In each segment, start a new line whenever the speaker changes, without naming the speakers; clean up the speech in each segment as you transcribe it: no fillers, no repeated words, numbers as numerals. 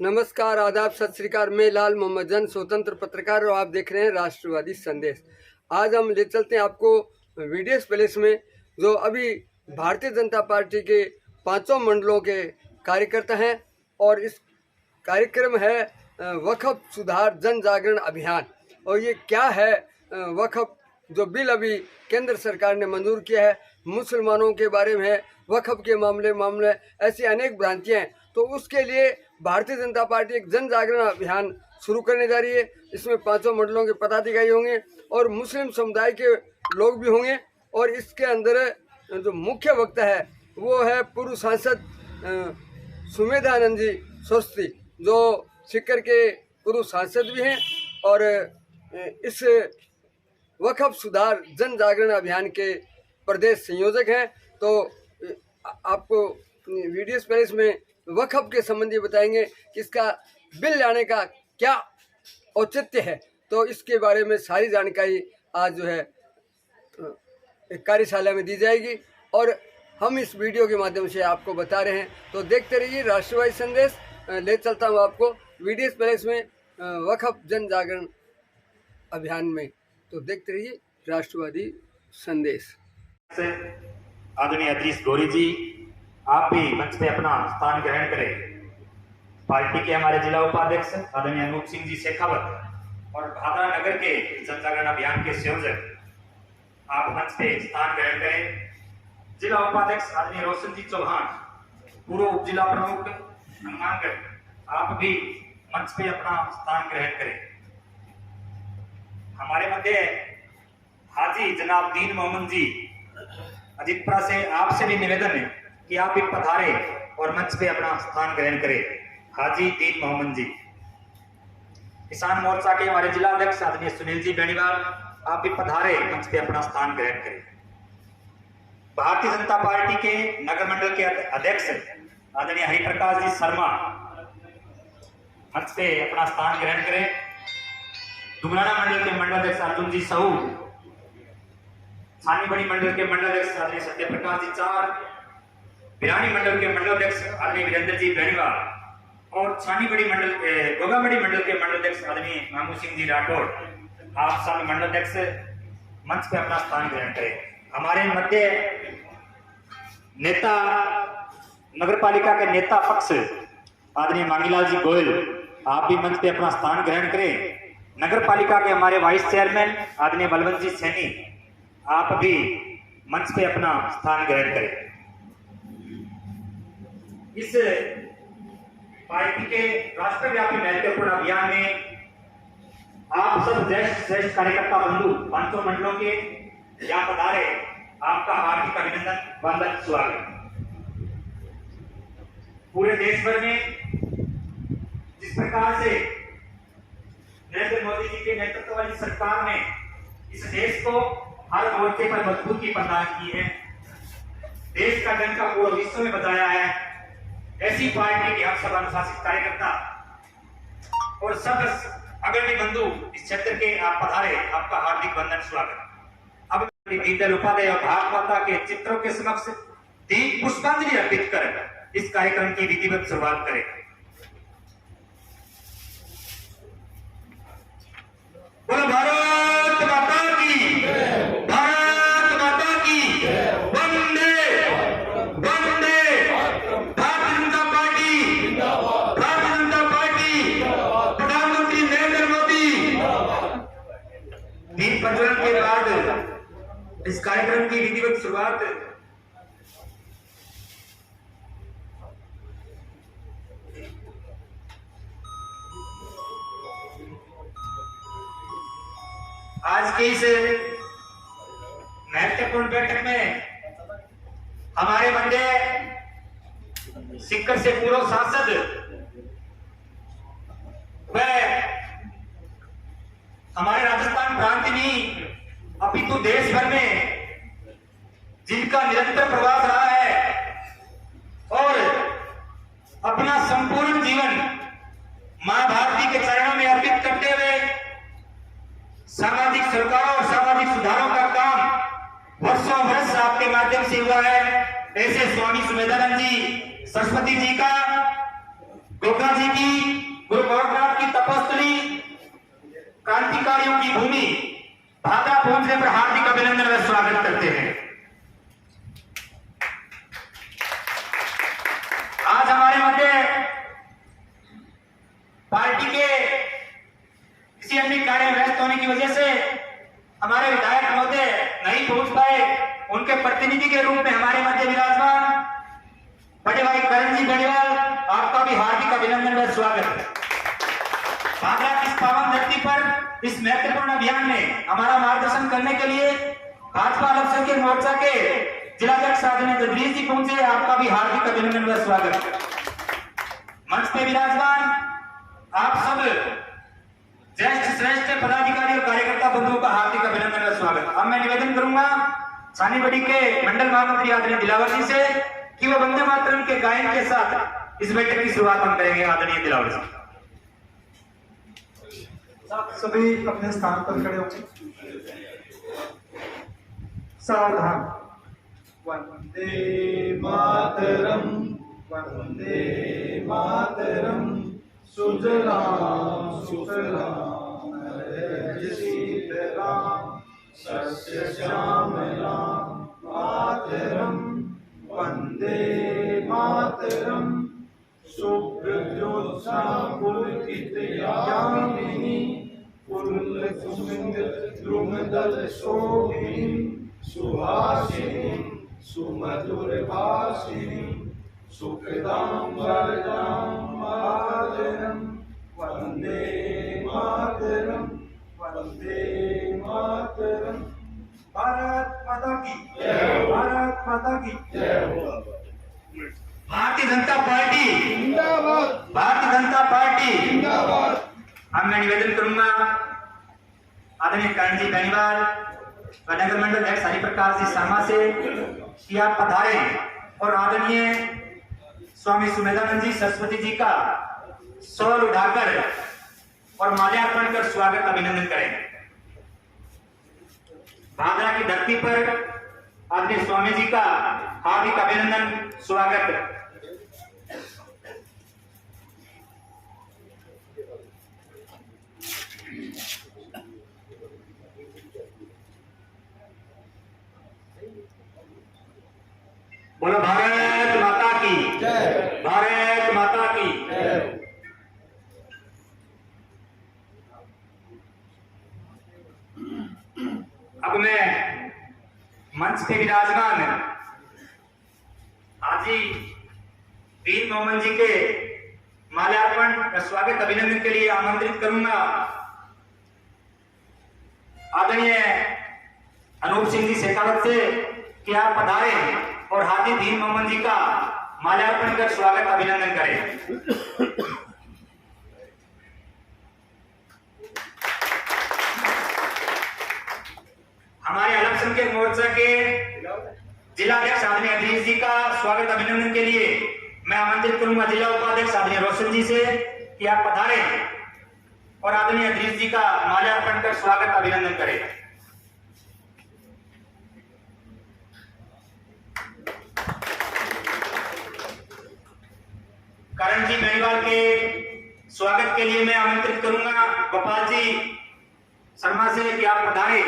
नमस्कार, आदाब, सत श्री अकाल। मैं लाल मोहम्मद जन, स्वतंत्र पत्रकार, और आप देख रहे हैं राष्ट्रवादी संदेश। आज हम ले चलते हैं आपको वीडीएस पैलेस में, जो अभी भारतीय जनता पार्टी के 5 मंडलों के कार्यकर्ता हैं, और इस कार्यक्रम है वक्फ सुधार जन जागरण अभियान। और ये क्या है वक्फ, जो बिल अभी केंद्र सरकार ने मंजूर किया है, मुसलमानों के बारे में है, वक्फ के मामले ऐसी अनेक भ्रांतियाँ हैं। तो उसके लिए भारतीय जनता पार्टी एक जन जागरण अभियान शुरू करने जा रही है। इसमें 5 मंडलों के पदाधिकारी होंगे और मुस्लिम समुदाय के लोग भी होंगे। और इसके अंदर जो मुख्य वक्ता है वो है पूर्व सांसद सुमेधानंद जी सोस्ती, जो सीकर के पूर्व सांसद भी हैं और इस वक्फ सुधार जन जागरण अभियान के प्रदेश संयोजक हैं। तो आपको वीडीएस पैलेस में वक्फ के संबंधी बताएंगे कि इसका बिल लाने का क्या औचित्य है। तो इसके बारे में सारी जानकारी आज जो है एक कार्यशाला में दी जाएगी, और हम इस वीडियो के माध्यम से आपको बता रहे हैं। तो देखते रहिए राष्ट्रवादी संदेश। ले चलता हूँ आपको वीडीएस पैलेस में वक्फ जन जागरण अभियान में। तो देखते रहिए राष्ट्रवादी संदेश।
आदरणीय अतीश गौरी जी, आप भी मंच पे अपना स्थान ग्रहण करें। पार्टी के हमारे जिला उपाध्यक्ष आदरणीय अनूप सिंह जी शेखावत और भादरा नगर के जन जागरण अभियान के संयोजक, आप मंच पे स्थान ग्रहण करें। जिला उपाध्यक्ष आदरणीय रोशन जी चौहान, पूर्व उप जिला प्रमुख हनुमानगढ़, आप भी मंच पे अपना स्थान ग्रहण करें। हमारे मध्य हाजी जनाब दीन मोहम्मद जी अजितपुरा से, आपसे भी निवेदन है कि आप भी पधारे और मंच पे अपना स्थान ग्रहण करें। हाजी दीन मोहम्मद जी। किसान मोर्चा के हमारे जिला अध्यक्ष आदरणीय सुनील जी बेनीवाल, आप भी पधारे, मंच पे अपना स्थान ग्रहण करें। भारतीय जनता पार्टी के नगर मंडल के अध्यक्ष आदरणीय हरिप्रकाश जी शर्मा, मंच पे अपना स्थान ग्रहण करें। दुमराना मंडल के मंडल अध्यक्ष अर्जुन जी साहू, छानी बड़ी मंडल के मंडल अध्यक्ष आदरणीय सत्य प्रकाश जी चार, बिरानी मंडल के मंडल अध्यक्ष आदरणीय वीरेंद्र जी बेनीवाल, और छानी बड़ी मंडल गोगाबड़ी मंडल के मंडल अध्यक्ष आदरणीय मामू सिंह जी राठौड़, आप सब मंडल अध्यक्ष मंच पे अपना स्थान ग्रहण करें। हमारे मध्य नेता नगर पालिका के नेता पक्ष आदरणीय मांगीलाल जी गोयल, आप भी मंच पे अपना स्थान ग्रहण करें। नगर पालिका के हमारे वाइस चेयरमैन आदरणीय बलवंत जी सैनी, आप भी मंच पे अपना स्थान ग्रहण करें। इस पार्टी के राष्ट्रव्यापी महत्वपूर्ण अभियान में आप सब श्रेष्ठ कार्यकर्ता बंधु 5 मंडलों के यहाँ पधारे, आपका हार्दिक अभिनंदन, वंदन, स्वागत। पूरे देश भर में जिस प्रकार से नरेंद्र मोदी जी के नेतृत्व वाली सरकार ने इस देश को हर मोर्चे पर मजबूती प्रदान की है, देश का जन का पूरा विश्व में बचाया है, ऐसी पार्टी के हम सब अनुशासित कार्यकर्ता और सब अग्रणी बंधु इस क्षेत्र के आप पधारे, आपका हार्दिक वंदन, स्वागत। अब दीनदयाल उपाध्याय और भारत माता के चित्रों के समक्ष दीप पुष्पांजलि अर्पित कर इस कार्यक्रम की विधिवत शुरुआत करें। बोलो भारत माता की, भारत माता की, वंदे वंदे, भारतीय जनता पार्टी, भारतीय जनता पार्टी, प्रधानमंत्री नरेंद्र मोदी। दीप प्रज्वलन के बाद इस कार्यक्रम की विधिवत शुरुआत आज की इस महत्वपूर्ण बैठक में हमारे मध्य सीकर से पूर्व सांसद व हमारे राजस्थान प्रांत में अपितु देश भर में जिनका निरंतर प्रवास रहा है और अपना संपूर्ण जीवन मां भारती के चरणों में अर्पित करते हुए सामाजिक सरकारों और सामाजिक सुधारों का काम वर्षों वर्ष आपके माध्यम से हुआ है, ऐसे स्वामी सुमेधानंद जी सरस्वती जी का, गोगा जी की खिलाड़ियों की भूमि भागा पहुंचने पर हार्दिक अभिनंदन व स्वागत करते हैं। आज हमारे मध्य पार्टी के किसी अन्य कार्य में व्यस्त होने की वजह से हमारे विधायक महोदय नहीं पहुंच पाए। उनके प्रतिनिधि के रूप में हमारे मध्य विराजमान बड़े भाई करण जी बेनीवाल, आपका भी हार्दिक अभिनंदन व स्वागत। भागरा की इस पावन धरती पर इस महत्वपूर्ण अभियान में हमारा मार्गदर्शन करने के लिए भाजपा अल्पसंख्यक मोर्चा के जिलाध्यक्ष आदरणीय तदरीस जी पहुंचे, आपका भी हार्दिक अभिनंदन व स्वागत। मंच पे विराजमान आप सब ज्येष्ठ श्रेष्ठ पदाधिकारी और कार्यकर्ता बंधुओं का हार्दिक अभिनंदन व स्वागत। अब मैं निवेदन करूंगा छानीबड़ी के मंडल महामंत्री आदरणीय दिलावर जी से कि वो वंदे मातरम के गायन के साथ इस बैठक की शुरुआत हम करेंगे। आदरणीय दिलावर जी,
सभी अपने स्थान पर खड़े होंगे। सावधान। वंदे मातरम, वंदे मातरम, सुजलाम सुफलाम शीतलाम सस्य श्यामलाम मातरम, वंदे मातरम, सुप्रज्योत्सा पुलकित यामिनी, द्रुमदल शोभिनी, सुहासिनी, सुमधुर भाषिनी, सुखदां वरदां मातरम, वंदे मातरम, वंदे मातरम। भारत माता की जय, भारत माता की जय।
भारतीय जनता पार्टी
जिंदाबाद,
भारतीय जनता पार्टी
जिंदाबाद।
अब मैं निवेदन करूंगा आदरणीय करण जी बेनीवाल व नगर मंडल अध्यक्ष हरिप्रकाश जी शर्मा से कि आप पधारे और आदरणीय स्वामी सुमेधानंद जी सरस्वती जी का शॉल उठाकर और माल्यार्पण कर स्वागत अभिनंदन करें। भागरा की धरती पर आदरणीय स्वामी जी का हार्दिक अभिनंदन स्वागत। बोलो भारत माता की
जय,
भारत माता की
जय।
अब मैं मंच पे विराजमान हाजी दीन मोहम्मद जी के माल्यार्पण व स्वागत अभिनंदन के लिए आमंत्रित करूंगा आदरणीय अनूप सिंह जी शेखावत से कि आप पधारे और हाजी दीन मोहम्मद जी का माल्यार्पण कर स्वागत अभिनंदन करें। हमारे अल्पसंख्यक मोर्चा के जिलाध्यक्ष आदरणीय अधीश जी का स्वागत अभिनंदन के लिए मैं आमंत्रित करूंगा जिला उपाध्यक्ष आदरणीय रोशन जी से कि आप पधारे और आदरणीय अधीश जी का माल्यार्पण कर स्वागत अभिनंदन करें। करण जी बेनीवाल के स्वागत के लिए मैं आमंत्रित करूंगा गोपाल जी शर्मा से कि आप पधारे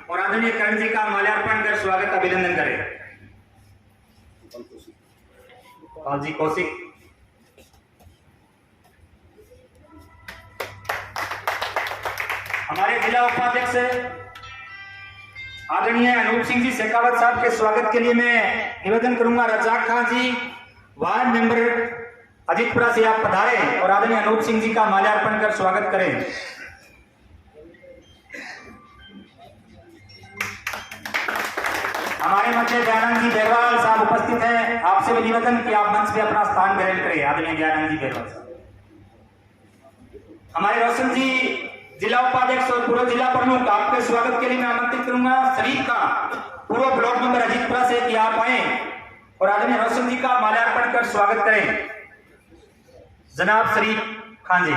और आदरणीय करण जी का माल्यार्पण कर स्वागत अभिनंदन करें। गोपाल जी कौशिक, हमारे जिला उपाध्यक्ष आदरणीय अनूप सिंह जी शेखावत साहब के स्वागत के लिए मैं निवेदन करूंगा रजाक खान जी वार्ड मेंबर अजीतपुरा से आप पधारे और आदरणीय अनूप सिंह जी का माल्यार्पण कर स्वागत करें। हमारे मध्य दयानंद जी बेरवाल साहब उपस्थित हैं, आपसे भी निवेदन कि आप मंच पे अपना स्थान ग्रहण करें। आदरणीय दयानंद जी बेरवाल साहब, हमारे रोशन जी जिला उपाध्यक्ष और पूर्व जिला प्रमुख, आपके स्वागत के लिए मैं आमंत्रित करूंगा शरीफ का पूर्व ब्लॉक मेंबर अजीतपुरा से कि आप आए और आदरणीय रोशन जी का माल्यार्पण कर स्वागत करें। जनाब शरीफ खान जी,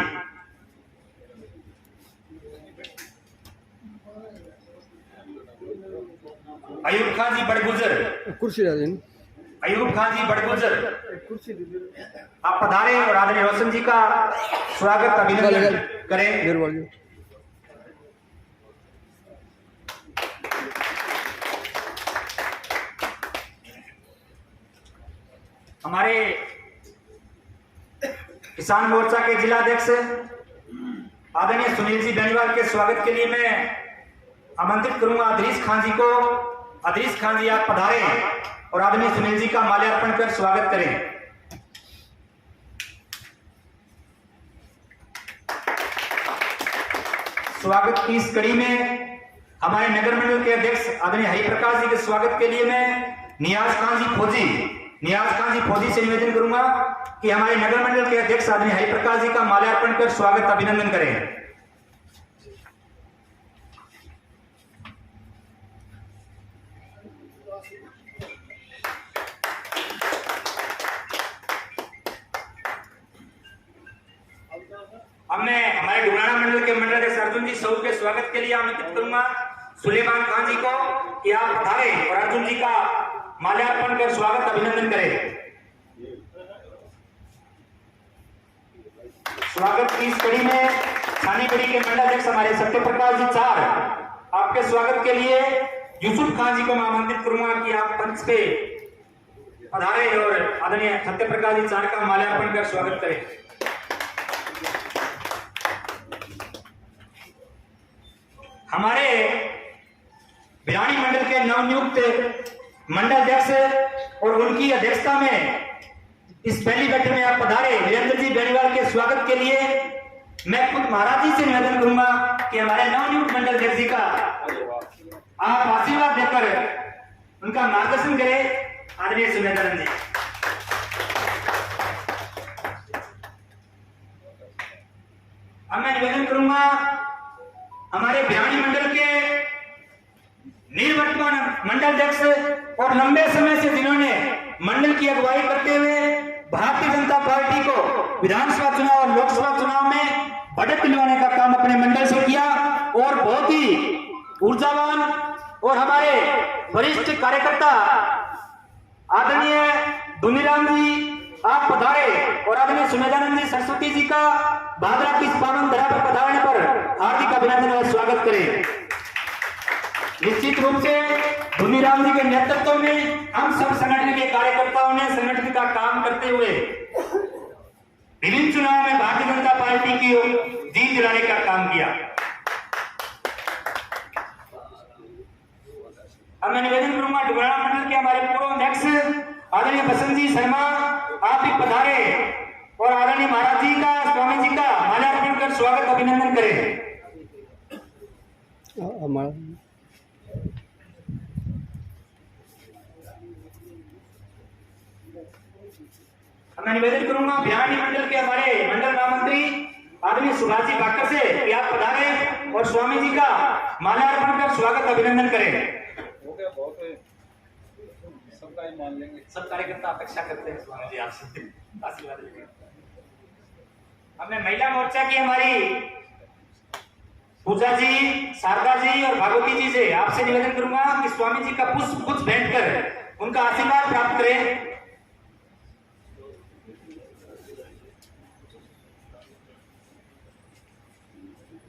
अयूब खान जी बड़गुजर,
कुर्सी ला देना।
अयूब खान जी बड़गुजर,
कुर्सी दे दो।
आप पधारे और आदरणीय रोशन जी का स्वागत अभिनंदन करें। हमारे किसान मोर्चा के जिला अध्यक्ष आदरणीय सुनील जी बेनीवाल के स्वागत के लिए मैं आमंत्रित करूंगा अदरीस खान जी को। अदरीस खान जी आप पधारे और आदरणीय सुनील जी का माल्यार्पण कर स्वागत करें। स्वागत की इस कड़ी में हमारे नगर मंडल के अध्यक्ष आदरणीय हरिप्रकाश जी के स्वागत के लिए मैं नियाज खान जी फौजी से निवेदन करूंगा कि हमारे नगर मंडल के अध्यक्ष आदरणीय हरिप्रकाश जी का माल्यार्पण कर स्वागत अभिनंदन करें। अब मैं हमारे डुमराना मंडल के मंडल अध्यक्ष अर्जुन जी सऊ के स्वागत के लिए आमंत्रित करूंगा सुलेमान खान जी को कि आप पधारे और अर्जुन जी का माल्यार्पण कर स्वागत अभिनंदन करें। स्वागत की इस कड़ी में छानीगढ़ी के मंडल अध्यक्ष हमारे सत्यप्रकाश जी चार आपके स्वागत के लिए यूसुफ खान जी को मैं आमंत्रित करूंगा कि आप मंच पे पधारे और आदरणीय सत्यप्रकाश जी चार का माल्यार्पण कर स्वागत करें। हमारे भिलानी मंडल के नवनियुक्त मंडल अध्यक्ष और उनकी अध्यक्षता में इस पहली बैठक में आप पधारे वीरेंद्र जी बेनीवाल के स्वागत के लिए मैं खुद महाराज जी से निवेदन करूंगा कि हमारे नवनियुक्त मंडल अध्यक्ष जी का आप आशीर्वाद देकर उनका मार्गदर्शन करें। आदरणीय सुनेंद्रन जी अब मैं निवेदन करूंगा हमारे भिलानी मंडल के निवर्तमान मंडल अध्यक्ष और लंबे समय से जिन्होंने मंडल की अगुवाई करते हुए भारतीय जनता पार्टी को विधानसभा चुनाव और लोकसभा चुनाव में बढ़त दिलवाने का काम अपने मंडल से किया और बहुत ही ऊर्जावान और हमारे वरिष्ठ कार्यकर्ता आदरणीय दुनिराम जी आप पधारे और आदरणीय सुमेधानंद जी सरस्वती जी का भादरा की पावन धरा पर पधारने पर हार्दिक अभिनंदन और स्वागत करें। निश्चित रूप से धुनीराम जी के नेतृत्व में हम सब संगठन के कार्यकर्ताओं ने संगठन का काम करते हुए विभिन्न चुनाव में भारतीय जनता पार्टी की जीत दिलाने का काम किया। अब मैं निवेदन करूंगा डुमराना मंडल के हमारे पूर्व अध्यक्ष आदरणीय बसंत जी शर्मा आप भी पधारे और आदरणीय महाराज जी का स्वामी जी का माल्यार्पण कर स्वागत अभिनंदन करें। मैं निवेदन करूंगा भिलानी मंडल के हमारे मंडल महामंत्री आदरणीय सुभाष जी बाकर से कि आप पधारे और स्वामी जी का माल्यार्पण कर स्वागत अभिनंदन करें। सब कार्यकर्ता अपेक्षा करते हैं स्वामी जी आपसे आशीर्वाद लेंगे। हमने महिला मोर्चा की हमारी पूजा जी शारदा जी और भागवती जी से आपसे निवेदन करूंगा कि स्वामी जी का पुष्प कुछ भेंट कर उनका आशीर्वाद प्राप्त करें।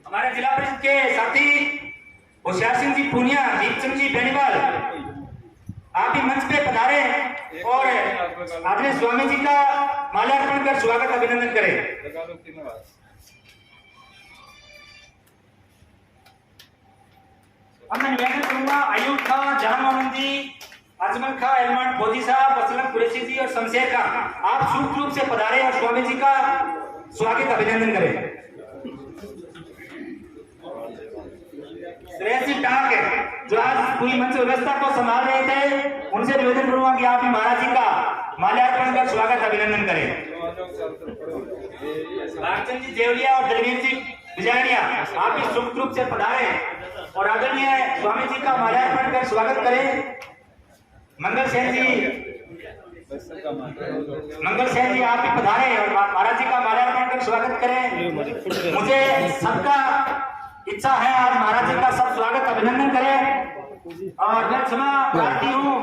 हमारे जिला परिषद के साथी होशियार सिंह जी पूनिया दीपचंद जी बेनीवाल आप भी मंच पे पधारे और आदरणीय स्वामी जी का माल्यार्पण कर स्वागत अभिनंदन करें। अब मैं निवेदन करूंगा आयुब खां जहां मोहम्मद जी अजमल खां एलमान फौजी साहब असलम कुरैशी जी और शमशेर खां आप सूक्ष्म रूप से पधारे और स्वामी जी का स्वागत अभिनंदन करें। श्रेयसी टाक जो आज पूरी मंच व्यवस्था को संभाल रहे थे उनसे निवेदन करूंगा कि आप भी महाराज जी का माल्यार्पण कर स्वागत अभिनंदन करें। लालचंद जी देवलिया और दलवीर जी बिजारिया आप भी सुख रूप से पधारे और आदरणीय स्वामी जी का माल्यार्पण कर स्वागत करें। मंगल सेन जी आप भी पधारे और महाराज जी का माल्यार्पण कर स्वागत करें। मुझे सबका इच्छा है आज महाराज जी का सब स्वागत अभिनंदन करें और मैं क्षमा प्रार्थी हूँ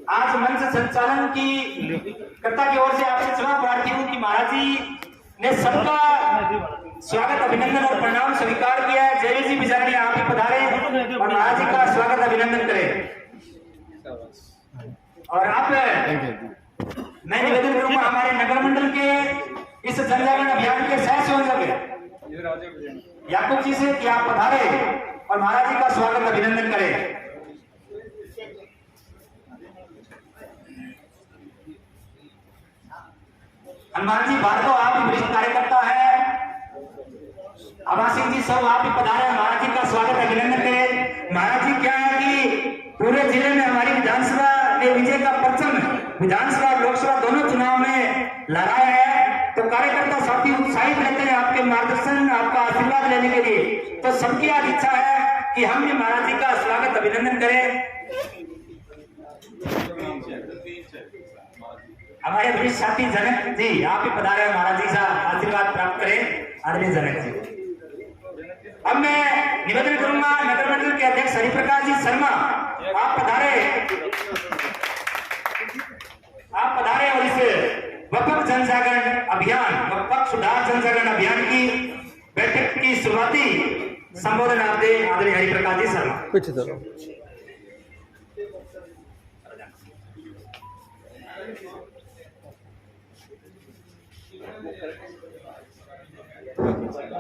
आज मंच संचालन की कर्ता की ओर से आपसे क्षमा प्रार्थी हूँ कि महाराज जी ने सबका स्वागत अभिनंदन और प्रणाम स्वीकार किया है। जयवीर जी बिजारी आप ही पधारे और महाराज जी का स्वागत अभिनंदन करें और आप मैं निवेदन करूंगा हमारे नगर मंडल के इस जन जागरण अभियान के सह संयोजक याकूब जी से कि आप पधारे और महाराज जी का स्वागत अभिनंदन करें। हनुमान जी भार्गव आप भी वरिष्ठ कार्यकर्ता है, आवास सिंह जी सब आप भी पधारे, महाराज जी का स्वागत अभिनंदन करें। महाराज जी क्या है कि पूरे जिले में हमारी विधानसभा ने विजय का परचम विधानसभा लोकसभा दोनों चुनाव में लहराया है, तो कार्यकर्ता साथी उत्साहित रहते हैं आपके मार्गदर्शन आपका आशीर्वाद लेने के लिए। तो सबकी आज इच्छा है कि हम भी महाराज जी का स्वागत अभिनंदन करें। हमारे वरिष्ठ साथी जनक जी आप भी पधारे, महाराज जी से आशीर्वाद प्राप्त करें। आदरणीय जनक जी, अब मैं निवेदन करूंगा नगर मंडल के अध्यक्ष हरिप्रकाश जी शर्मा आप पधारे और इस वक्फ जनजागरण अभियान वक्फ सुधार जनजागरण अभियान की बैठक की शुरुआती संबोधन आप दे। आदरणीय हरिप्रकाश जी शर्मा।
कुछ तो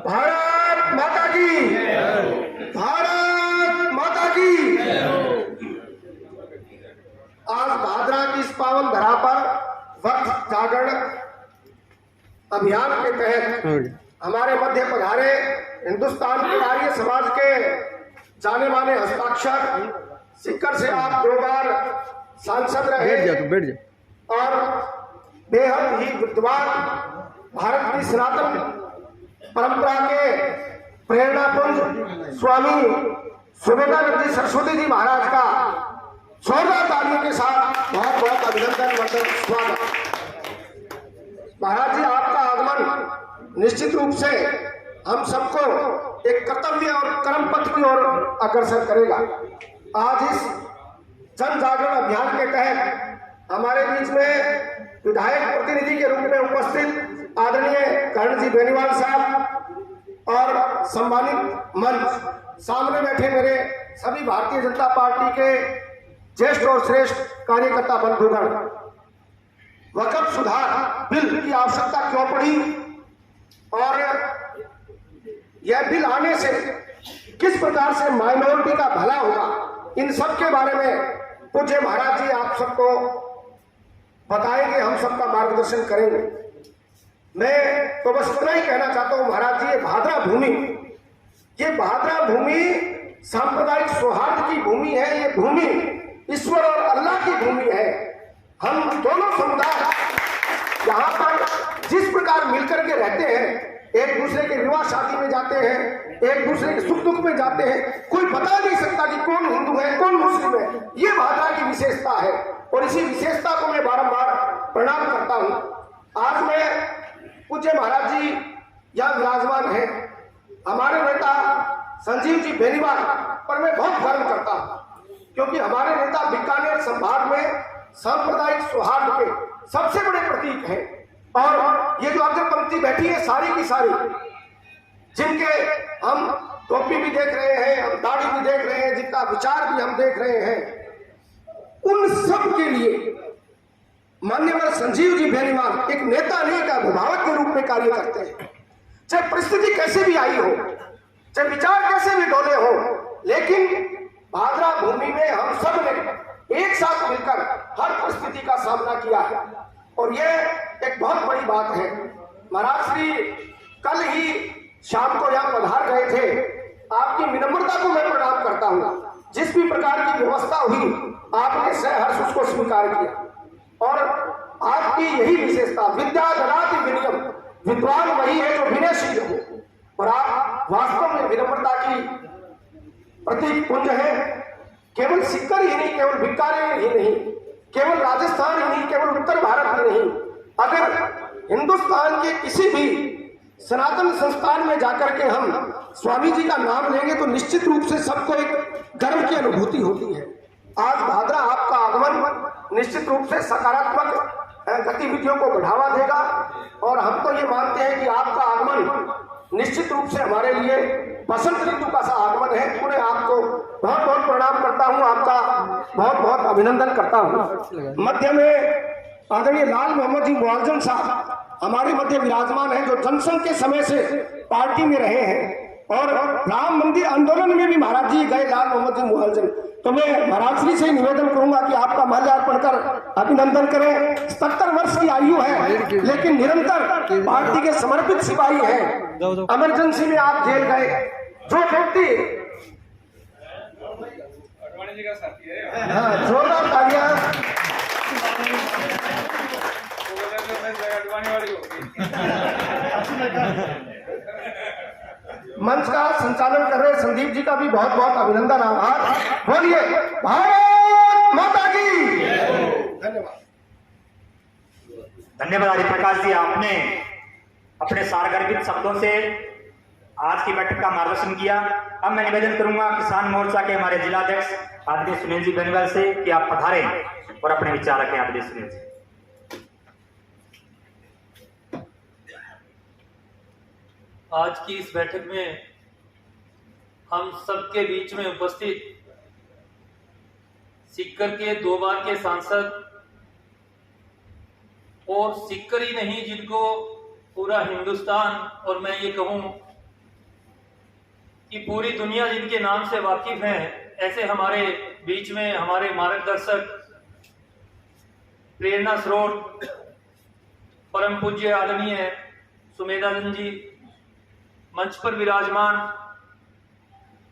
भारत माता की, भारत माता की। आज भाद्रा की इस पावन धरा पर वक्फ जागरण अभियान के तहत हमारे मध्य पधारे हिंदुस्तान के आर्य समाज के जाने माने हस्ताक्षर सिक्कर से आप 2 बार सांसद रहे
बैठ जा
और बेहद ही विद्वान भारत की सनातन परंपरा के प्रेरणापुंज स्वामी सुबेदानंद जी सरस्वती जी महाराज का जोरदार तालियों के साथ बहुत बहुत अभिनंदन वंदन स्वागत। महाराज जी आपका आगमन निश्चित रूप से हम सबको एक कर्तव्य और कर्म पथ की ओर अग्रसर करेगा। आज इस जन जागरण अभियान के तहत हमारे बीच में विधायक प्रतिनिधि के रूप में उपस्थित आदरणीय कर्ण जी बेनीवाल साहब और सम्मानित मंच सामने बैठे मेरे सभी भारतीय जनता पार्टी के ज्येष्ठ और श्रेष्ठ कार्यकर्ता बंधुगण, वक्फ सुधार बिल की आवश्यकता क्यों पड़ी और यह बिल आने से किस प्रकार से माइनॉरिटी का भला होगा, इन सब के बारे में पूज्य महाराज जी आप सबको बताएंगे, हम सबका मार्गदर्शन करेंगे। मैं तो बस इतना ही कहना चाहता हूं महाराज जी, ये भाद्रा भूमि सांप्रदायिक सौहार्द की भूमि है, ये भूमि ईश्वर और अल्लाह की भूमि है। हम दोनों समुदाय यहाँ पर जिस प्रकार मिलकर के रहते हैं, एक दूसरे के विवाह शादी में जाते हैं, एक दूसरे के सुख दुख में जाते हैं, कोई बता नहीं सकता कि कौन हिंदू है कौन मुस्लिम है। ये भाद्रा की विशेषता है और इसी विशेषता को मैं बारंबार प्रणाम करता हूँ। आज मैं पूज्य महाराज जी यहाँ विराजमान है, हमारे नेता संजीव जी बेनीवाल पर मैं बहुत गर्व करता हूँ, क्योंकि हमारे नेता बीकानेर संभाग में सांप्रदायिक सौहार्द के सबसे बड़े प्रतीक हैं। और ये जो अग्र पंक्ति बैठी है सारी की सारी, जिनके हम टोपी भी देख रहे हैं, हम दाढ़ी भी देख रहे हैं, जिनका विचार भी हम देख रहे हैं, उन सब के लिए मान्यवर संजीव जी बेनीवाल एक नेता नहीं, एक अभिभावक के रूप में कार्य करते हैं। चाहे परिस्थिति कैसे भी आई हो, चाहे विचार कैसे भी डोले हो, लेकिन भाद्रा भूमि में हम सब ने एक साथ मिलकर हर परिस्थिति का सामना किया है और यह एक बहुत बड़ी बात है। महाराज श्री कल ही शाम को यहाँ पधार गए थे, आपकी विनम्रता को मैं प्रणाम करता हूँ। जिस भी प्रकार की व्यवस्था हुई आपने सहर्ष उसको स्वीकार किया और आपकी यही विशेषता, विद्या ददाति विनयम, विद्वान वही है जो विनयशील हो, और आप वास्तव में विनम्रता की प्रतीक पुंज है। केवल सिक्कर ही नहीं, केवल भिक्कारे ही नहीं, केवल राजस्थान ही नहीं, केवल उत्तर भारत ही नहीं, अगर हिंदुस्तान के किसी भी सनातन संस्थान में जाकर के हम स्वामी जी का नाम लेंगे तो निश्चित रूप से सबको एक गर्व की अनुभूति होती है। आज भाद्रा आपका आगमन निश्चित रूप से सकारात्मक गतिविधियों को बढ़ावा देगा और हम तो ये मानते हैं कि आपका आगमन निश्चित रूप से हमारे लिए बसंत ऋतु का सा आगमन है। पूरे आपको बहुत बहुत प्रणाम करता हूँ, आपका बहुत बहुत अभिनंदन करता हूँ। मध्य में आदरणीय लाल मोहम्मद जी मुआज्जम साहब हमारे मध्य विराजमान हैं, जो जनसंघ के समय से पार्टी में रहे हैं और राम मंदिर आंदोलन में भी महाराज जी गए, लाल मोहम्मद जी मुआज्जम। तो मैं महाराज श्री से निवेदन करूंगा कि आपका माल्यार्पण कर अभिनंदन करें। 77 वर्ष की आयु है, लेकिन निरंतर पार्टी के समर्पित सिपाही हैं। इमरजेंसी में आप जेल गए, जो व्यक्ति जोरदार तालियां। मंच का संचालन कर रहे संदीप जी का भी बहुत बहुत अभिनंदन, आभार। बोलिए भारत माता की धन्यवाद।
धन्यवाद हरिप्रकाश जी, आपने अपने सारगर्भित शब्दों से आज की बैठक का मार्गदर्शन किया। अब मैं निवेदन करूंगा किसान मोर्चा के हमारे जिलाध्यक्ष आदरणीय सुनील जी बेनीवाल से कि आप पधारें और अपने विचार रखें। आदरणीय सुनील जी।
आज की इस बैठक में हम सबके बीच में उपस्थित सीकर के 2 बार के सांसद और सीकर ही नहीं, जिनको पूरा हिंदुस्तान और मैं ये कहूं कि पूरी दुनिया जिनके नाम से वाकिफ है, ऐसे हमारे बीच में हमारे मार्गदर्शक, प्रेरणा स्रोत, परम पूज्य आदरणीय सुमेधानंद जी, मंच पर विराजमान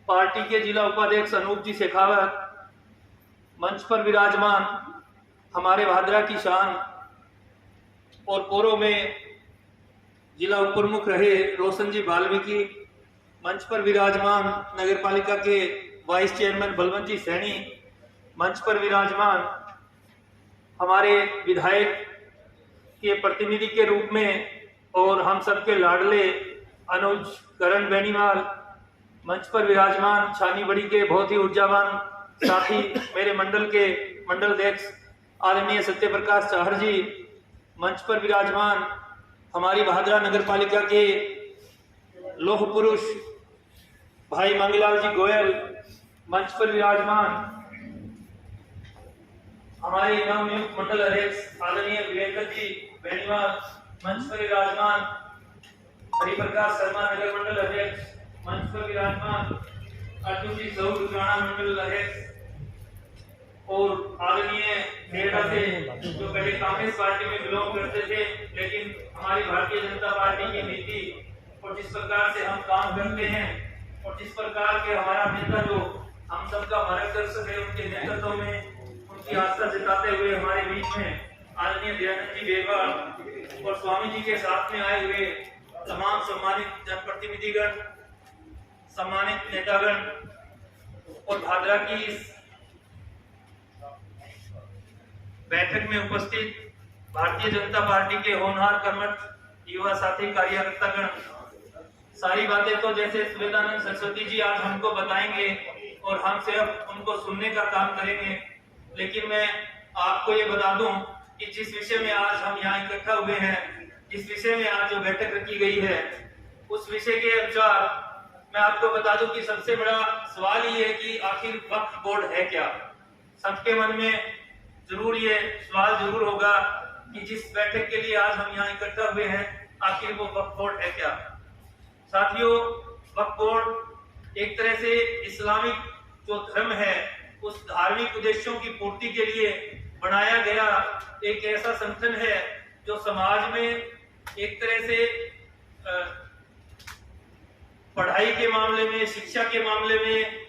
पार्टी के जिला उपाध्यक्ष अनूप जी शेखावत, मंच पर विराजमान हमारे भादरा की शान और पूर्व में जिला उप प्रमुख रहे रोशन जी वाल्मीकि, मंच पर विराजमान नगर पालिका के वाइस चेयरमैन बलवंत जी सैनी, मंच पर विराजमान हमारे विधायक के प्रतिनिधि के रूप में और हम सबके लाडले अनुज करण बेनीवाल, मंच पर विराजमान छानी बड़ी के बहुत ही ऊर्जावान साथी मेरे मंडल के मंडल अध्यक्ष आदरणीय सत्य प्रकाश चाहर जी, मंच पर विराजमान हमारी भादरा नगर पालिका के लोह पुरुष भाई मंगलाल जी गोयल, मंच पर विराजमान हमारे नवनियुक्त मंडल अध्यक्ष आदरणीय वीरेंद्र जी बेनीवाल, मंच पर विराजमान हरिप्रकाश शर्मा नगर मंडल अध्यक्ष, मंच पर विराजमान अर्जुन जी सऊद उद्राणा मंडल अध्यक्ष और आदरणीय नेता से जो पहले कांग्रेस पार्टी में बिलोंग करते थे, लेकिन हमारी भारतीय जनता पार्टी की नीति और जिस प्रकार से हम काम करते हैं और जिस प्रकार के हमारा नेता जो हम सबका मार्गदर्शक है, उनके नेतृत्व में उनकी आस्था जताते हुए हमारे बीच में आदरणीय दयानंद जी बेगवा और स्वामी जी के साथ में आए हुए तमाम सम्मानित जनप्रतिनिधिगण, सम्मानित नेतागण और भादरा की इस बैठक में उपस्थित भारतीय जनता पार्टी के होनहार कर्मठ युवा साथी कार्यकर्तागण, सारी बातें तो जैसे सुमेधानंद सरस्वती जी आज हमको बताएंगे और हम सिर्फ उनको सुनने का काम करेंगे, लेकिन मैं आपको ये बता दूं कि जिस विषय में आज हम यहाँ इकट्ठा हुए हैं, जिस विषय में आज जो बैठक रखी गई है, उस विषय के अनुसार मैं आपको बता दूं कि सबसे बड़ा सवाल ये है कि आखिर वक्फ बोर्ड है क्या। सबके मन में जरूर ये सवाल जरूर होगा कि जिस बैठक के लिए आज हम यहाँ इकट्ठा हुए हैं, आखिर वो वक्फ बोर्ड है क्या। साथियों, वक्फ बोर्ड एक तरह से इस्लामिक जो धर्म है, उस धार्मिक उद्देश्यों की पूर्ति के लिए बनाया गया एक ऐसा संगठन है जो समाज में एक तरह से पढ़ाई के मामले में, शिक्षा के मामले में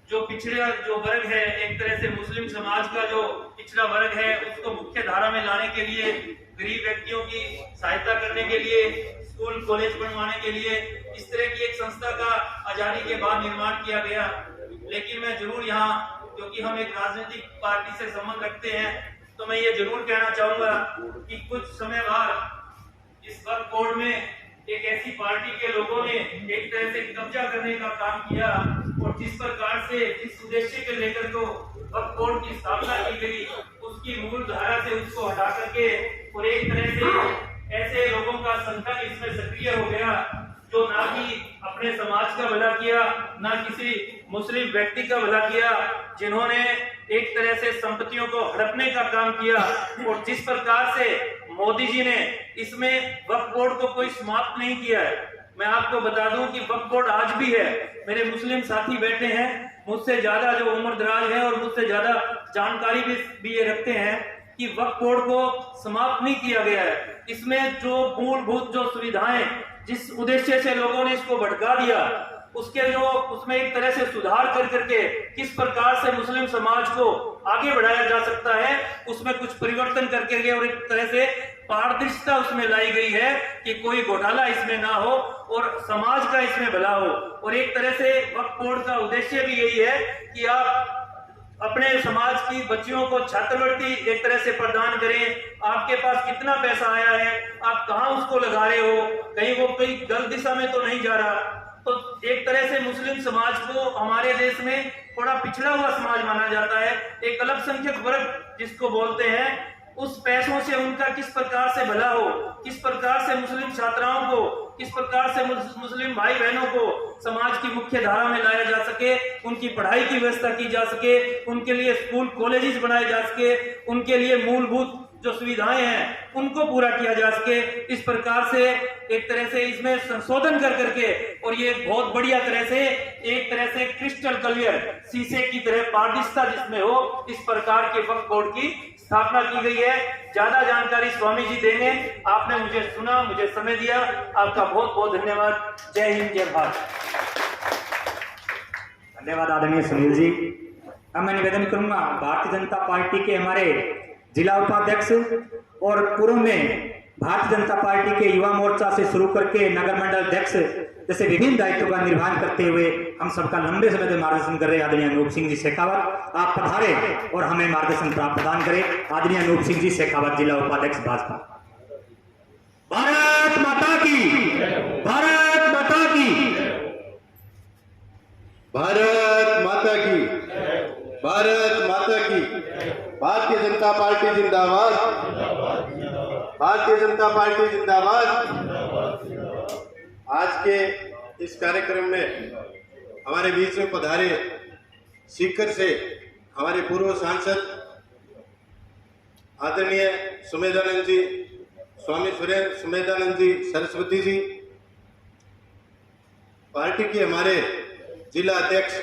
जो पिछड़ा जो वर्ग है, एक तरह से मुस्लिम समाज का जो पिछड़ा वर्ग है, उसको मुख्य धारा में लाने के लिए, गरीब व्यक्तियों की सहायता करने के लिए, स्कूल कॉलेज बनवाने के लिए इस तरह की एक संस्था का आजादी के बाद निर्माण किया गया। लेकिन मैं जरूर यहाँ, क्योंकि हम एक राजनीतिक पार्टी से संबंध रखते हैं, तो मैं ये जरूर कहना चाहूंगा कि कुछ समय बाद इस वक्फ बोर्ड में एक ऐसी पार्टी के लोगों ने एक तरह से कब्जा करने का काम किया और जिस प्रकार से जिस उद्देश्य के लेकर को वक्फ बोर्ड की स्थापना की गई, उसकी मूल धारा से उसको हटा करके और एक तरह से ऐसे लोगों का संगठन इसमें सक्रिय हो गया जो ना कि अपने समाज का भला किया ना किसी मुस्लिम व्यक्ति का भला किया, जिन्होंने एक तरह से संपत्तियों को हड़पने का काम किया। और जिस प्रकार से मोदी जी ने इसमें वक्फ बोर्ड को कोई समाप्त नहीं किया है, मैं आपको बता दूं कि वक्फ बोर्ड आज भी है। मेरे मुस्लिम साथी बैठे हैं, मुझसे ज्यादा जो उम्र दराज है और मुझसे ज्यादा जानकारी भी ये रखते हैं कि वक्फ बोर्ड को समाप्त नहीं किया गया है। इसमें जो मूलभूत जो सुविधाएं, जिस उद्देश्य से लोगों ने इसको भटका दिया, उसके जो उसमें एक तरह से सुधार कर करके किस प्रकार से मुस्लिम समाज को आगे बढ़ाया जा सकता है, उसमें कुछ परिवर्तन करके गए और एक तरह से पारदर्शिता उसमें लाई गई है कि कोई घोटाला इसमें ना हो और समाज का इसमें भला हो। और एक तरह से वक्फ बोर्ड का उद्देश्य भी यही है कि आप अपने समाज की बच्चियों को छात्रवृत्ति एक तरह से प्रदान करें। आपके पास कितना पैसा आया है, आप कहां उसको लगा रहे हो, कहीं वो कहीं गलत दिशा में तो नहीं जा रहा। तो एक तरह से मुस्लिम समाज को हमारे देश में थोड़ा पिछड़ा हुआ समाज माना जाता है, एक अल्पसंख्यक वर्ग जिसको बोलते हैं। उस पैसों से उनका किस प्रकार से भला हो, किस प्रकार से मुस्लिम छात्राओं को, किस प्रकार से मुस्लिम भाई बहनों को समाज की मुख्य धारा में लाया जा सके, उनकी पढ़ाई की व्यवस्था की जा सके, उनके लिए स्कूल कॉलेजेस बनाए जा सके, उनके लिए मूलभूत जो सुविधाएं हैं उनको पूरा किया जा सके। इस प्रकार से एक तरह से इसमें संशोधन कर करके, और ये बहुत बढ़िया तरह से एक तरह से क्रिस्टल क्लियर शीशे की तरह पारदर्शिता जिसमें हो, इस प्रकार के वक्फ बोर्ड की स्थापना की गई है। ज्यादा जानकारी स्वामी जी देंगे। आपने मुझे सुना, मुझे समय दिया, आपका बहुत बहुत धन्यवाद। जय हिंद, जय भारत।
धन्यवाद आदरणीय सुनील जी। अब मैं निवेदन करूंगा भारतीय जनता पार्टी के हमारे जिला उपाध्यक्ष और पूर्व में भारतीय जनता पार्टी के युवा मोर्चा से शुरू करके नगर मंडल अध्यक्ष जैसे विभिन्न दायित्वों का निर्वहन करते हुए हम सबका लंबे समय से मार्गदर्शन कर रहे आदरणीय अनूप सिंह जी शेखावत, आप पधारे और हमें मार्गदर्शन प्रदान करें। आदरणीय अनूप सिंह जी शेखावत, जिला उपाध्यक्ष भाजपा। भारत माता की, भारत माता की,
भारत माता की, भारत माता की। भारतीय जनता पार्टी जिंदाबाद, भारतीय जनता पार्टी जिंदाबाद। आज के इस कार्यक्रम में हमारे बीच में पधारे सीकर से हमारे पूर्व सांसद आदरणीय सुमेधानंद जी, स्वामी सुमेधानंद जी सरस्वती जी, पार्टी के हमारे जिला अध्यक्ष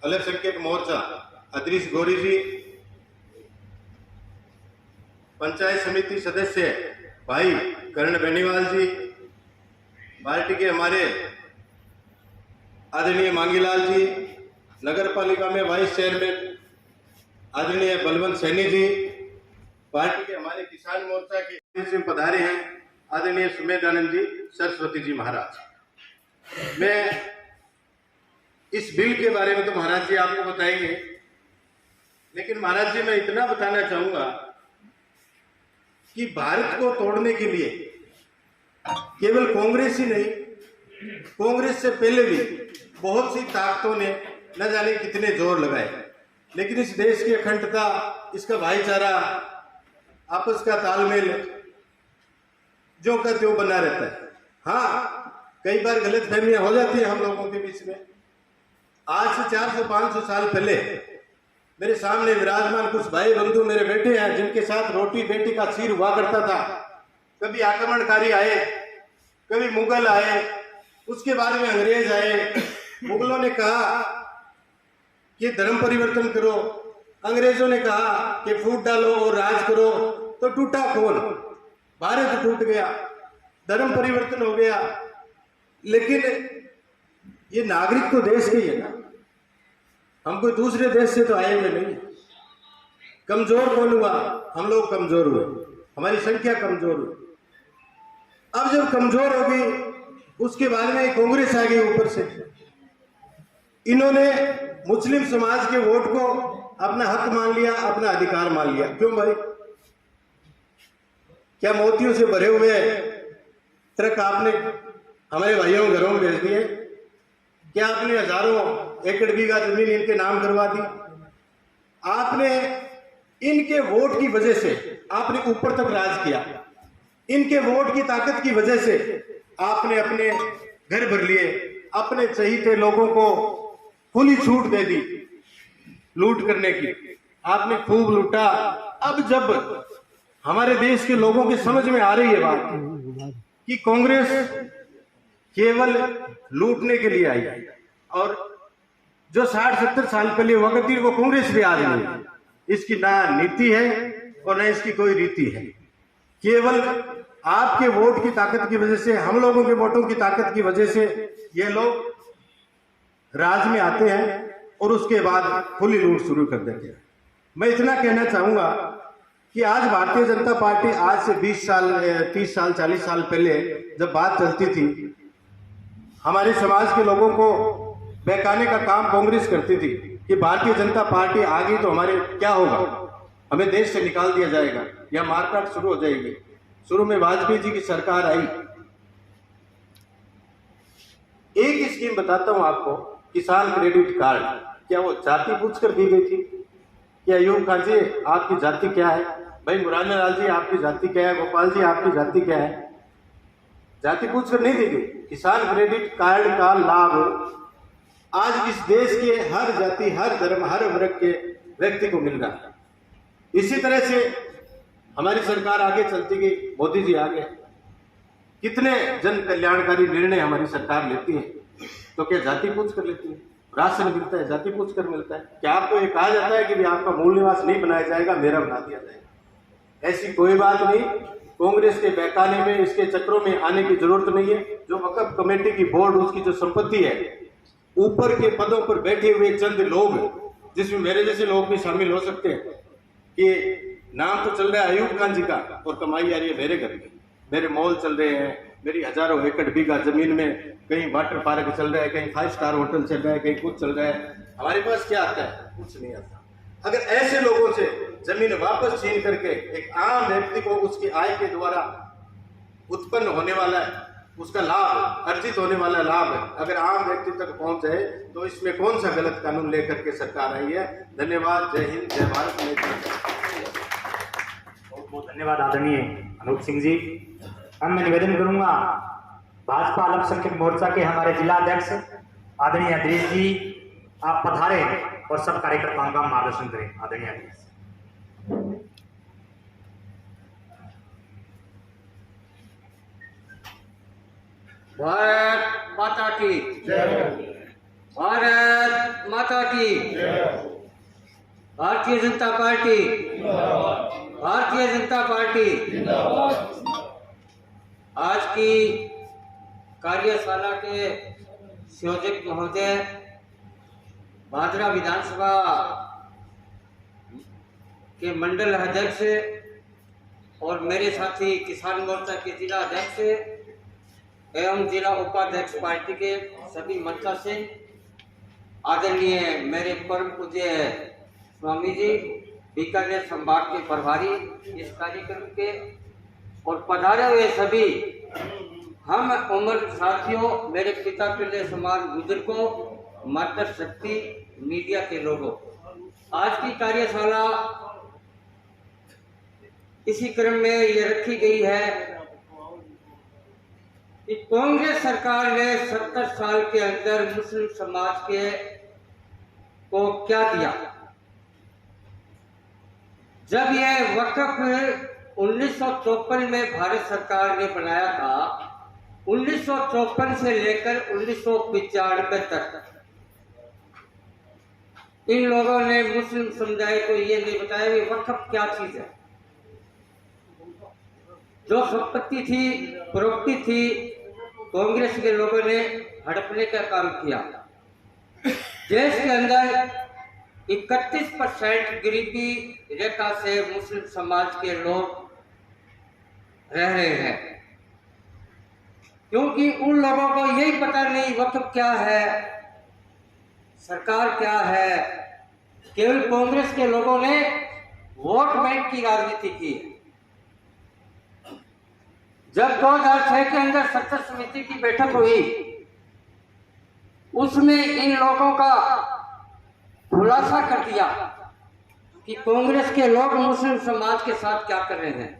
अल्पसंख्यक मोर्चा अदरीश गौरी जी, पंचायत समिति सदस्य भाई कर्ण बेनीवाल जी, पार्टी के हमारे आदरणीय मांगीलाल जी, नगर पालिका में वाइस चेयरमैन आदरणीय बलवंत सैनी जी, पार्टी के हमारे किसान मोर्चा के इसमें पधारे हैं आदरणीय सुमेधानंद जी सरस्वती जी महाराज। मैं इस बिल के बारे में तो महाराज जी आपको बताएंगे, लेकिन महाराज जी मैं इतना बताना चाहूंगा कि भारत को तोड़ने के लिए केवल कांग्रेस ही नहीं, कांग्रेस से पहले भी बहुत सी ताकतों ने न जाने कितने जोर लगाए, लेकिन इस देश की अखंडता, इसका भाईचारा, आपस का तालमेल जो का त्यों बना रहता है। हाँ, कई बार गलतफहमियां हो जाती है हम लोगों के बीच में। आज से 400-500 साल पहले मेरे सामने विराजमान कुछ भाई बंधु मेरे बेटे हैं, जिनके साथ रोटी बेटी का खीर हुआ करता था। कभी आक्रमणकारी आए, कभी मुगल आए, उसके बाद में अंग्रेज आए। मुगलों ने कहा कि धर्म परिवर्तन करो, अंग्रेजों ने कहा कि फूट डालो और राज करो, तो टूटा कौन? भारत टूट गया, धर्म परिवर्तन हो गया। लेकिन ये नागरिक तो देश के ही है ना, हम कोई दूसरे देश से तो आए हुए नहीं। कमजोर कौन हुआ? हम लोग कमजोर हुए, हमारी संख्या कमजोर हुई। अब जब कमजोर हो गई, उसके बाद में कांग्रेस आ गई ऊपर से। इन्होंने मुस्लिम समाज के वोट को अपना हक मान लिया, अपना अधिकार मान लिया। क्यों भाई? क्या मोतियों से भरे हुए ट्रक आपने हमारे भाइयों घरों में भेज दिए? क्या आपने हजारों एकड़ बीघा जमीन इनके नाम करवा दी? आपने इनके वोट की वजह से आपने ऊपर तक राज किया। इनके वोट की ताकत की वजह से आपने अपने घर भर लिए, अपने चहीते लोगों को खुली छूट दे दी लूट करने की। आपने खूब लूटा। अब जब हमारे देश के लोगों की समझ में आ रही है बात कि कांग्रेस केवल लूटने के लिए आई है और जो 60-70 साल पहले हुआ करती वो कांग्रेस भी आज नहीं है, इसकी ना नीति है और ना इसकी कोई रीति है। केवल आपके वोट की ताकत की वजह से, हम लोगों के वोटों की ताकत की वजह से ये लोग राज में आते हैं और उसके बाद खुली लूट शुरू कर देते हैं। मैं इतना कहना चाहूंगा कि आज भारतीय जनता पार्टी आज से 20 साल 30 साल 40 साल पहले जब बात चलती थी, हमारे समाज के लोगों को बहकाने का काम कांग्रेस करती थी कि भारतीय जनता पार्टी आ गई तो हमारे क्या होगा, हमें देश से निकाल दिया जाएगा या मारकाट शुरू हो जाएगी। शुरू में वाजपेयी जी की सरकार आई। एक स्कीम बताता हूं आपको, किसान क्रेडिट कार्ड, क्या वो जाति पूछकर दी गई थी? क्या अयूब खान जी आपकी जाति क्या है? भाई मुरारी लाल जी आपकी जाति क्या है? गोपाल जी आपकी जाति क्या है? जाति पूछकर नहीं दी गई। किसान क्रेडिट कार्ड का लाभ आज इस देश के हर जाति, हर धर्म, हर वर्ग के व्यक्ति को मिल रहा है। इसी तरह से हमारी सरकार आगे चलती गई, मोदी जी आ गए। कितने जन कल्याणकारी निर्णय हमारी सरकार लेती है, तो क्या जाति पूछ कर लेती है? राशन मिलता है जाति पूछ कर मिलता है। क्या आपको ये कहा जाता है कि आपका मूल निवास नहीं बनाया जाएगा, मेरा बना दिया जाएगा? ऐसी कोई बात नहीं। कांग्रेस के बहकाने में, इसके चक्रों में आने की जरूरत नहीं है। जो वक्फ कमेटी की बोर्ड, उसकी जो संपत्ति है, ऊपर के पदों पर बैठे हुए चंद लोग, जिसमें मेरे जैसे लोग भी शामिल हो सकते हैं, कि नाम तो चल रहा है अयूब खान जी का और कमाई आ रही है मेरे घर की। मेरे मॉल चल रहे हैं, मेरी हजारों एकड़ बीघा जमीन में कहीं वाटर पार्क चल रहा है, कहीं 5 स्टार होटल चल रहा है, कहीं कुछ चल रहा है। हमारे पास क्या आता है? कुछ नहीं आता। अगर ऐसे लोगों से जमीन वापस छीन करके एक आम व्यक्ति को उसकी आय के द्वारा उत्पन्न होने वाला है, उसका लाभ, अर्जित होने वाला लाभ अगर आम व्यक्ति तक पहुंच जाए, तो इसमें कौन सा गलत कानून लेकर के सरकार आई है? धन्यवाद। जय हिंद, जय भारत।
बहुत बहुत धन्यवाद आदरणीय अनूप सिंह जी। अब मैं निवेदन करूंगा भाजपा अल्पसंख्यक मोर्चा के हमारे जिला अध्यक्ष आदरणीय अधीश जी, आप पधारे और सब कार्यकर्ताओं का मार्गदर्शन करें। आदरणीय अधीश।
भारत माता की जय। भारत माता की जय। Bharatiya Janata party, Bharatiya Janata party. आज की कार्यशाला के संयोजक महोदय, भादरा विधानसभा के मंडल अध्यक्ष और मेरे साथी किसान मोर्चा के जिला अध्यक्ष एवं जिला उपाध्यक्ष पार्टी के सभी मंचा से, आदरणीय मेरे परम पूज्य स्वामी जी, बीकानेर संभाग के प्रभारी इस कार्यक्रम के, और पधारे हुए सभी हम उम्र साथियों, मेरे पिता तुल्य समान बुजुर्गों, मातृशक्ति मीडिया के लोगों, आज की कार्यशाला इसी क्रम में ये रखी गई है कि कांग्रेस सरकार ने 70 साल के अंदर मुस्लिम समाज के को क्या दिया। जब यह वक्फ 1954 में भारत सरकार ने बनाया था, 1954 से लेकर 1995 तक इन लोगों ने मुस्लिम समुदाय को ये नहीं बताया कि वक्फ क्या चीज है। जो संपत्ति थी, प्रॉपर्टी थी, कांग्रेस के लोगों ने हड़पने का काम किया। देश के अंदर 31% गरीबी रेखा से मुस्लिम समाज के लोग रह रहे हैं, क्योंकि उन लोगों को यही पता नहीं वक्फ क्या है, सरकार क्या है। केवल कांग्रेस के लोगों ने वोट बैंक की राजनीति की। जब 2006 के अंदर सत्ता समिति की बैठक हुई, उसमें इन लोगों का खुलासा कर दिया कि कांग्रेस के लोग मुस्लिम समाज के साथ क्या कर रहे हैं।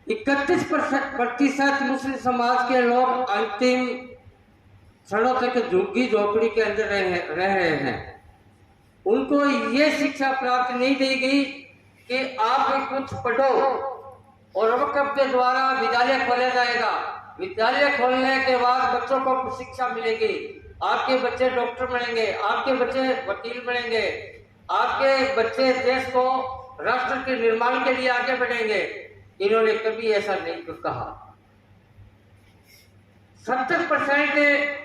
31% मुस्लिम समाज के लोग अंतिम
क्षणों तक झुग्गी झोपड़ी के अंदर रह रहे हैं। उनको ये शिक्षा प्राप्त नहीं दी गई कि आप कुछ पढ़ो और वक्फ के द्वारा विद्यालय खोला जाएगा। विद्यालय खोलने के बाद बच्चों को शिक्षा मिलेगी, आपके बच्चे डॉक्टर बनेंगे, आपके बच्चे वकील बनेंगे, आपके बच्चे देश को राष्ट्र के निर्माण के लिए आगे बढ़ेंगे। इन्होंने कभी ऐसा नहीं कहा। 70%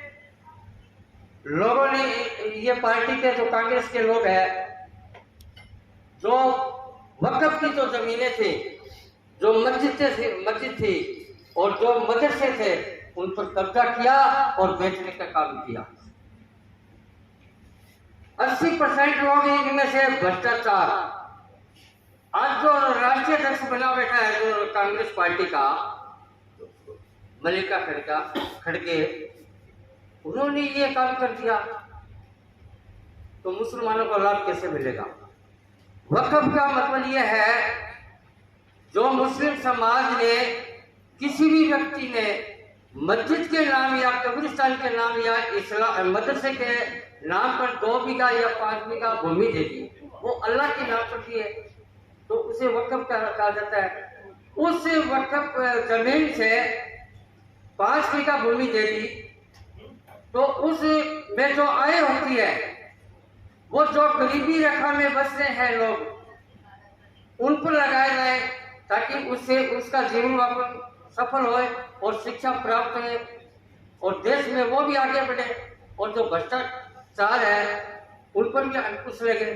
लोगों ने, ये पार्टी के जो कांग्रेस के लोग हैं, जो वक्फ की जो जमीनें थी, जो मस्जिद थी और जो मदरसे थे, उन पर कब्जा किया और बेचने का काम किया। 80% लोग इनमें से भ्रष्टाचार। आज जो राष्ट्रीय अध्यक्ष बना बैठा है जो कांग्रेस पार्टी का, मल्लिका खड़गे, उन्होंने ये काम कर दिया, तो मुसलमानों को लाभ कैसे मिलेगा? वक्फ का मतलब ये है, जो मुस्लिम समाज ने, किसी भी व्यक्ति ने मस्जिद के नाम या कब्रिस्तान के नाम या इस्लाम मदरसे के नाम पर 2 बीघा या 5 बीघा भूमि दे दी, वो अल्लाह के नाम पर दी है, तो उसे वक्फ कहा जाता है। उस वक्फ जमीन से 5 बीघा भूमि दे दी, तो उस में जो आय होती है, वो जो गरीबी रेखा में बस रहे हैं लोग, उन पर लगाए जाए, ताकि उससे उसका जीवन यापन सफल होए और शिक्षा प्राप्त हो और देश में वो भी आगे बढ़े, और जो भ्रष्टाचार है उन पर भी अंकुश लगे।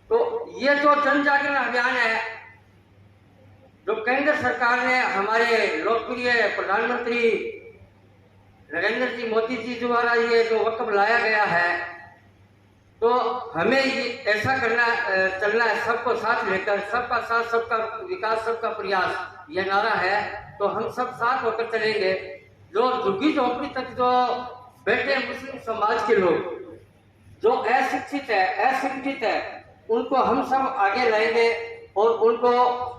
तो ये जो जन जागरण अभियान है, जो केंद्र सरकार ने हमारे लोकप्रिय प्रधानमंत्री नरेंद्र जी मोदी जी द्वारा ये जो वक्फ लाया गया है, तो हमें ये ऐसा चलना है, सबको साथ लेकर, सबका साथ सबका विकास सबका प्रयास, ये नारा है। तो हम सब साथ होकर चलेंगे। जो झुग्गी झोपड़ी तक जो बैठे मुस्लिम समाज के लोग, जो अशिक्षित है, उनको हम सब आगे लाएंगे और उनको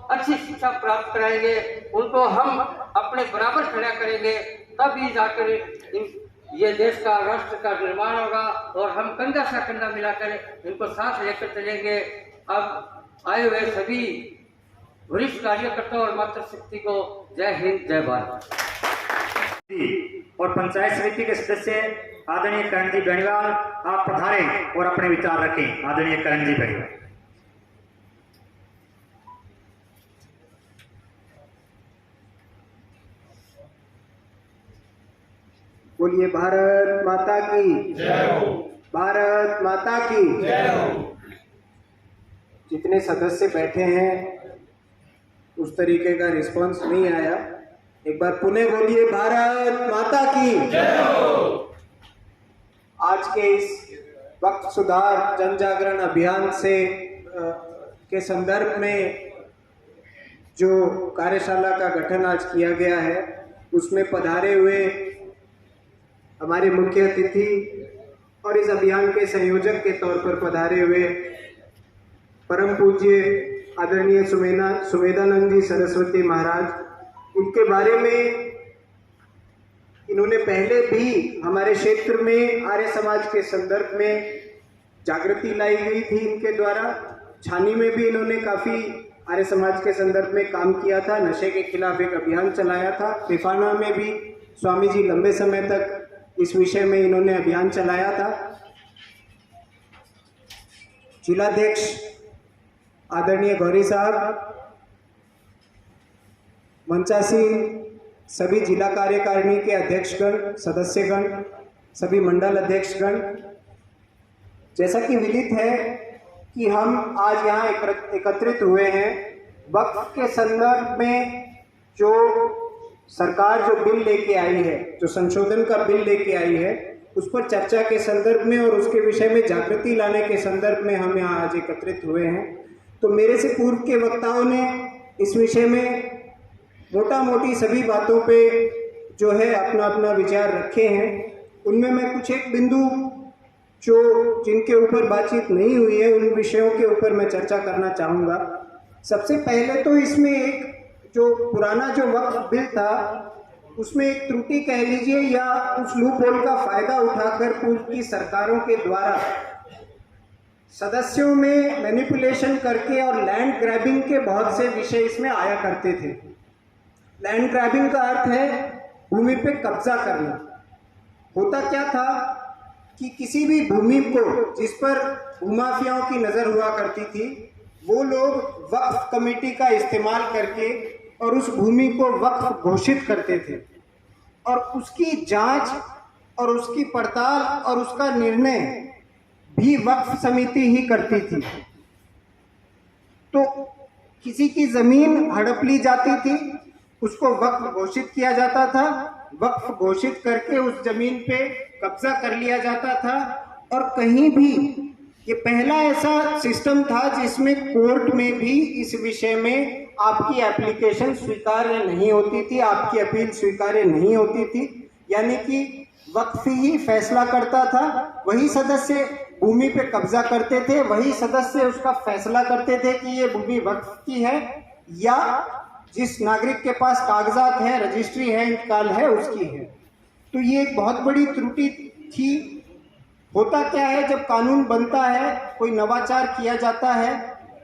अच्छी शिक्षा प्राप्त कराएंगे, उनको हम अपने बराबर खड़ा करेंगे, तभी जाकर ये देश का, राष्ट्र का निर्माण होगा और हम कंधा से कंधा मिलाकर इनको साथ लेकर चलेंगे। अब आए हुए सभी वरिष्ठ कार्यकर्ताओं और मातृशक्ति को जय हिंद, जय भारत।
और पंचायत समिति के सदस्य आदरणीय करण जी बेनीवाल, आप पधारें और अपने विचार रखें। आदरणीय करण जी बेनीवाल।
बोलिए भारत माता की जय हो। भारत माता की जय हो। जितने सदस्य बैठे हैं, उस तरीके का रिस्पांस नहीं आया। एक बार पुनः बोलिए भारत माता की जय हो। आज के इस वक्फ सुधार जन जागरण अभियान से के संदर्भ में जो कार्यशाला का गठन आज किया गया है, उसमें पधारे हुए हमारे मुख्य अतिथि और इस अभियान के संयोजक के तौर पर पधारे हुए परम पूज्य आदरणीय सुमेधानंद जी सरस्वती महाराज, उनके बारे में इन्होंने पहले भी हमारे क्षेत्र में आर्य समाज के संदर्भ में जागृति लाई गई थी। इनके द्वारा छानी में भी इन्होंने काफ़ी आर्य समाज के संदर्भ में काम किया था, नशे के खिलाफ एक अभियान चलाया था। रिफाना में भी स्वामी जी लंबे समय तक इस विषय में इन्होंने अभियान चलाया था। जिलाध्यक्ष आदरणीय गौरी साहब, मंचासीन सभी जिला कार्यकारिणी के अध्यक्षगण, सदस्यगण, सभी मंडल अध्यक्षगण, जैसा कि विदित है कि हम आज यहाँ एकत्रित हुए हैं वक्फ के संदर्भ में जो सरकार जो बिल लेके आई है, जो संशोधन का बिल लेके आई है, उस पर चर्चा के संदर्भ में और उसके विषय में जागृति लाने के संदर्भ में हम यहाँ आज एकत्रित हुए हैं। तो मेरे से पूर्व के वक्ताओं ने इस विषय में मोटा मोटी सभी बातों पे जो है अपना अपना विचार रखे हैं। उनमें मैं कुछ एक बिंदु जो जिनके ऊपर बातचीत नहीं हुई है, उन विषयों के ऊपर मैं चर्चा करना चाहूँगा। सबसे पहले तो इसमें एक जो पुराना जो वक्फ बिल था, उसमें एक त्रुटि कह लीजिए या उस लूप होल का फायदा उठाकर पूर्व की सरकारों के द्वारा सदस्यों में मैनिपुलेशन करके और लैंड ग्रैबिंग के बहुत से विषय इसमें आया करते थे। लैंड ग्रैबिंग का अर्थ है भूमि पे कब्जा करना। होता क्या था कि किसी भी भूमि को जिस पर भूमाफियाओं की नज़र हुआ करती थी, वो लोग वक्फ कमेटी का इस्तेमाल करके और उस भूमि को वक्फ घोषित करते थे और उसकी जांच और उसकी पड़ताल और उसका निर्णय भी वक्फ समिति ही करती थी। तो किसी की जमीन हड़प ली जाती थी, उसको वक्फ घोषित किया जाता था, वक्फ घोषित करके उस जमीन पे कब्जा कर लिया जाता था। और कहीं भी ये पहला ऐसा सिस्टम था जिसमें कोर्ट में भी इस विषय में आपकी एप्लीकेशन स्वीकार्य नहीं होती थी, आपकी अपील स्वीकार्य नहीं होती थी। यानी कि वक्फ ही फैसला करता था, वही सदस्य भूमि पे कब्जा करते थे, वही सदस्य उसका फैसला करते थे कि ये भूमि वक्फ की है या जिस नागरिक के पास कागजात है, रजिस्ट्री है, इंतकाल है, उसकी है। तो ये एक बहुत बड़ी त्रुटि थी। होता क्या है, जब कानून बनता है, कोई नवाचार किया जाता है,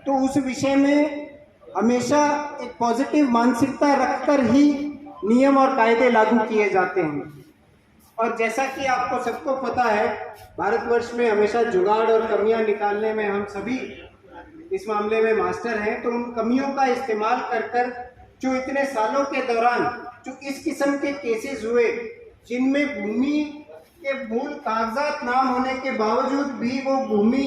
तो उस विषय में हमेशा एक पॉजिटिव मानसिकता रखकर ही नियम और कायदे लागू किए जाते हैं। और जैसा कि आपको सबको पता है, भारतवर्ष में हमेशा जुगाड़ और कमियां निकालने में हम सभी इस मामले में मास्टर हैं। तो उन कमियों का इस्तेमाल कर जो इतने सालों के दौरान जो इस किस्म के केसेस हुए जिनमें भूमि के मूल कागजात ना होने के बावजूद भी वो भूमि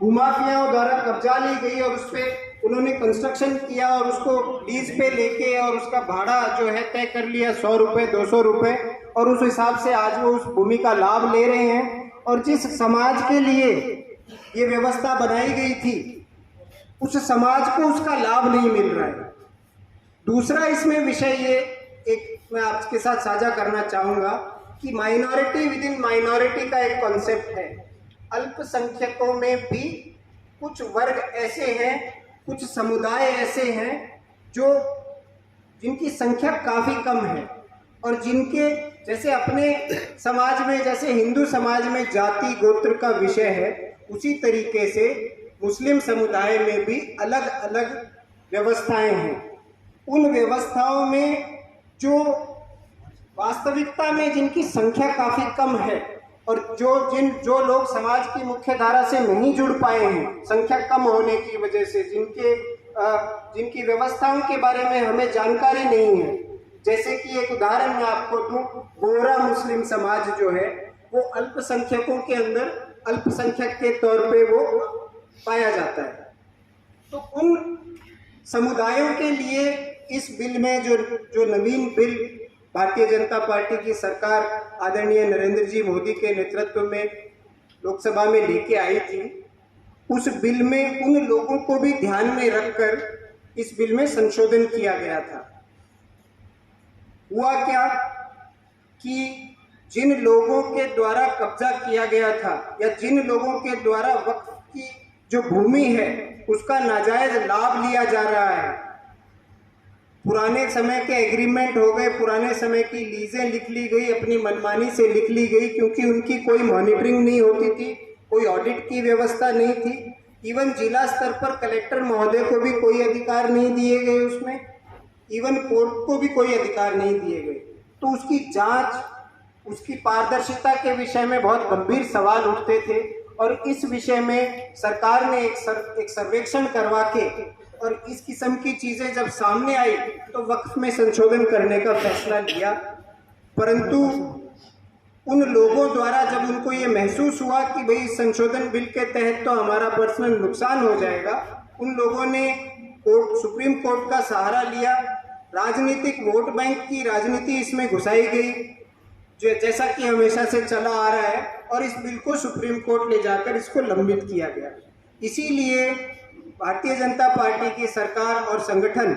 भूमाफियाओं द्वारा कब्जा ली गई और उस पर उन्होंने कंस्ट्रक्शन किया और उसको लीज पे लेके और उसका भाड़ा जो है तय कर लिया 100 रुपये 200 रुपये, और उस हिसाब से आज वो उस भूमि का लाभ ले रहे हैं। और जिस समाज के लिए ये व्यवस्था बनाई गई थी, उस समाज को उसका लाभ नहीं मिल रहा है। दूसरा इसमें विषय ये एक मैं आपके साथ साझा करना चाहूँगा कि माइनॉरिटी विद इन माइनॉरिटी का एक कॉन्सेप्ट है। अल्पसंख्यकों में भी कुछ वर्ग ऐसे हैं, कुछ समुदाय ऐसे हैं जो जिनकी संख्या काफ़ी कम है और जिनके जैसे अपने समाज में, जैसे हिंदू समाज में जाति गोत्र का विषय है, उसी तरीके से मुस्लिम समुदाय में भी अलग अलग व्यवस्थाएं हैं। उन व्यवस्थाओं में जो वास्तविकता में जिनकी संख्या काफ़ी कम है और जो लोग समाज की मुख्य धारा से नहीं जुड़ पाए हैं संख्या कम होने की वजह से, जिनकी व्यवस्थाओं के बारे में हमें जानकारी नहीं है, जैसे कि एक उदाहरण मैं आपको दूं, बोहरा मुस्लिम समाज जो है वो अल्पसंख्यकों के अंदर अल्पसंख्यक के तौर पे वो पाया जाता है। तो उन समुदायों के लिए इस बिल में जो नवीन बिल भारतीय जनता पार्टी की सरकार आदरणीय नरेंद्र जी मोदी के नेतृत्व में लोकसभा में लेके आई थी, उस बिल में उन लोगों को भी ध्यान में रखकर इस बिल में संशोधन किया गया था। हुआ क्या कि जिन लोगों के द्वारा कब्जा किया गया था या जिन लोगों के द्वारा वक्फ की जो भूमि है उसका नाजायज लाभ लिया जा रहा है, पुराने समय के एग्रीमेंट हो गए, पुराने समय की लीजें लिख ली गई, अपनी मनमानी से लिख ली गई, क्योंकि उनकी कोई मॉनिटरिंग नहीं होती थी, कोई ऑडिट की व्यवस्था नहीं थी। इवन जिला स्तर पर कलेक्टर महोदय को भी कोई अधिकार नहीं दिए गए उसमें, इवन कोर्ट को भी कोई अधिकार नहीं दिए गए। तो उसकी जांच, उसकी पारदर्शिता के विषय में बहुत गंभीर सवाल उठते थे और इस विषय में सरकार ने एक सर्वेक्षण करवा के और इस किस्म की चीज़ें जब सामने आई तो वक्फ में संशोधन करने का फैसला लिया। परंतु उन लोगों द्वारा जब उनको ये महसूस हुआ कि भाई संशोधन बिल के तहत तो हमारा पर्सनल नुकसान हो जाएगा, उन लोगों ने सुप्रीम कोर्ट का सहारा लिया। राजनीतिक वोट बैंक की राजनीति इसमें घुसाई गई, जो जैसा कि हमेशा से चला आ रहा है, और इस बिल को सुप्रीम कोर्ट ले जाकर इसको लंबित किया गया। इसीलिए भारतीय जनता पार्टी की सरकार और संगठन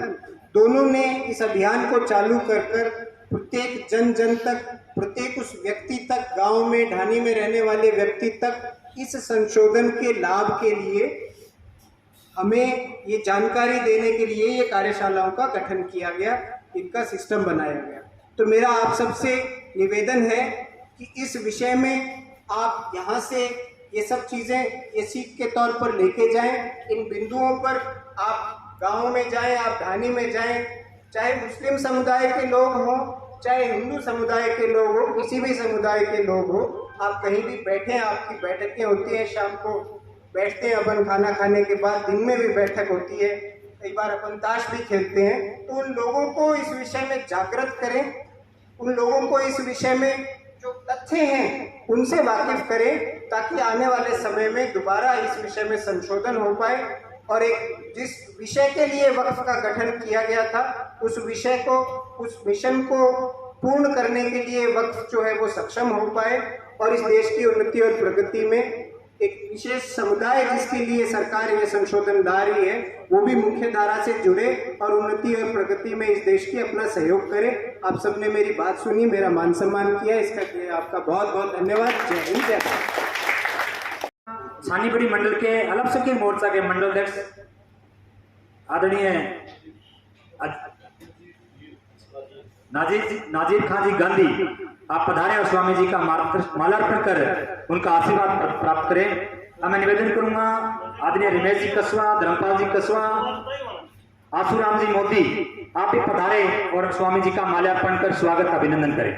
दोनों ने इस अभियान को चालू कर प्रत्येक जन तक, प्रत्येक उस व्यक्ति तक, गांव में ढानी में रहने वाले व्यक्ति तक इस संशोधन के लाभ के लिए हमें ये जानकारी देने के लिए ये कार्यशालाओं का गठन किया गया, इनका सिस्टम बनाया गया।
तो मेरा आप सबसे निवेदन है कि इस विषय में आप यहाँ से ये सब चीज़ें ये सीख के तौर पर लेके जाएं। इन बिंदुओं पर आप गाँव में जाएं, आप ढानी में जाएं, चाहे मुस्लिम समुदाय के लोग हों, चाहे हिंदू समुदाय के लोग हों, किसी भी समुदाय के लोग हों, आप कहीं भी बैठें, आपकी बैठकें होती हैं, शाम को बैठते हैं अपन खाना खाने के बाद, दिन में भी बैठक होती है, कई बार अपन ताश भी खेलते हैं। तो उन लोगों को इस विषय में जागृत करें, उन लोगों को इस विषय में जो तथ्य हैं उनसे वाकिफ करें, ताकि आने वाले समय में दोबारा इस विषय में संशोधन हो पाए और एक जिस विषय के लिए वक्फ का गठन किया गया था उस विषय को, उस मिशन को पूर्ण करने के लिए वक्फ जो है वो सक्षम हो पाए और इस देश की उन्नति और प्रगति में एक विशेष समुदाय जिसके लिए सरकार ये संशोधन ला रही है वो भी मुख्य धारा से जुड़े और उन्नति और प्रगति में इस देश की अपना सहयोग करे। आप सबने मेरी बात सुनी, मेरा मान सम्मान किया, इसका लिए आपका बहुत बहुत धन्यवाद। जय हिंद, जय भारत।
छानीपड़ी मंडल के अल्पसंख्यक मोर्चा के मंडल अध्यक्ष आदरणीय नाजिर खान जी गांधी, आप पधारें और स्वामी जी का मालार्पण कर उनका आशीर्वाद प्राप्त करें। अब मैं निवेदन करूंगा आदरणीय रमेश जी कस्वा, धर्मपाल जी कस्वा, आसूराम जी मोदी, आप भी पधारें और स्वामी जी का माल्यार्पण कर स्वागत अभिनंदन करें।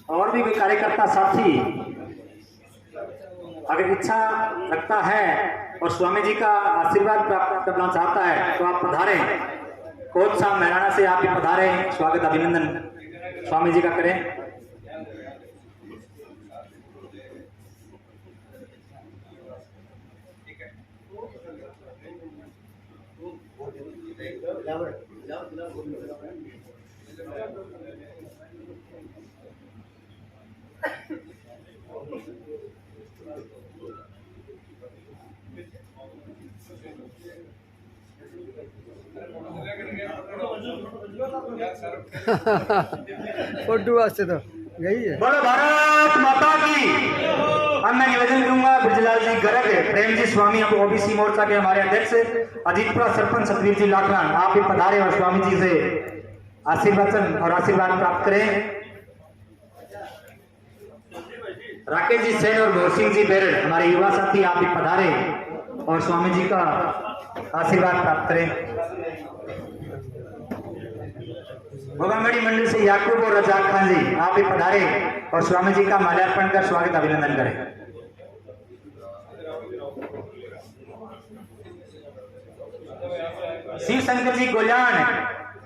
और भी कोई कार्यकर्ता साथी अगर इच्छा रखता है और स्वामी जी का आशीर्वाद प्राप्त करना चाहता है तो आप पधारें। कोच साहब महराणा से आप भी पधारें, स्वागत अभिनंदन स्वामी जी का करें।
फोटो वास्ते तो यही है।
बोलो भारत माता की। अब मैं निवेदन करूंगा ब्रजलाल जी गर्ग, प्रेम जी स्वामी, अब ओबीसी मोर्चा के हमारे अध्यक्ष, अजीतपुरा सरपंच सतवीर जी लाखलान, आप भी पधारे और स्वामी जी से आशीर्वचन और आशीर्वाद प्राप्त करें। राकेश जी सेन और गौर सिंह जी बेरड़, हमारे युवा साथी, आप भी पधारे और स्वामी जी का आशीर्वाद प्राप्त करें। भोगांगड़ी मंडल से याकूब और रजाक खान जी, आप भी पधारे और स्वामी जी का माल्यार्पण कर स्वागत अभिनंदन करें। शिव शंकर जी गोल्यान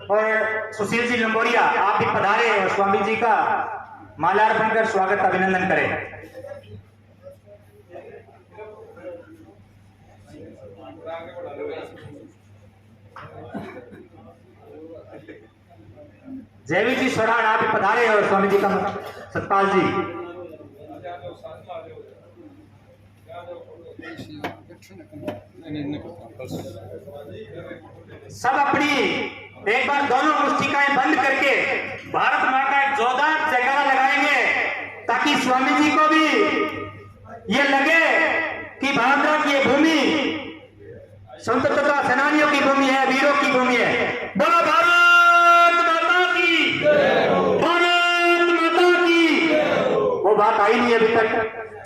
और सुशील जी लंबोरिया, आप भी पधारे और स्वामी जी का माल्यार्पण कर स्वागत अभिनंदन करें। जयवीर जी स्वराण, आप भी पधारे और स्वामी जी का सतपाल जी। सब अपनी एक बार दोनों मुष्टिकाएं बंद करके भारत मां का एक जोरदार जयकारा लगाएंगे ताकि स्वामी जी को भी ये लगे कि भारत की ये भूमि स्वतंत्रता सेनानियों की भूमि है, वीरों की भूमि है। बोलो भारत माता की, भारत माता की। वो बात आई नहीं अभी तक।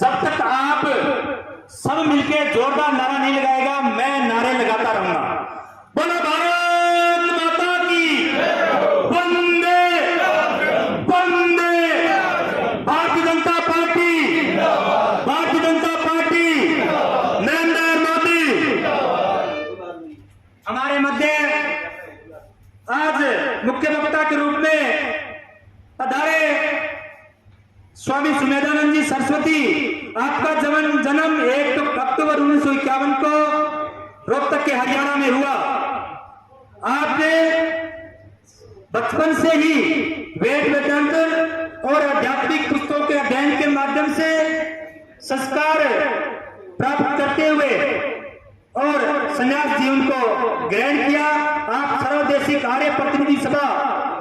जब तक आप सब मिलके जोरदार नारा नहीं लगाएगा, मैं नारे लगाता रहूंगा। बोलो भारत माता की, वंदे वंदे, भारतीय जनता पार्टी, भारतीय जनता पार्टी, नरेंद्र मोदी। हमारे मध्य आज मुख्य वक्ता के रूप में पधारे स्वामी सुमेधानंद जी सरस्वती। आपका जन्म 1 अक्टूबर 1951 को रोहतक के हरियाणा में हुआ। आपने बचपन से ही वेद वेदांत और आध्यात्मिक पुस्तकों के अध्ययन के माध्यम से संस्कार प्राप्त करते हुए और संन्यास जीवन को ग्रहण किया। आप सर्वदेशिक आर्य प्रतिनिधि सभा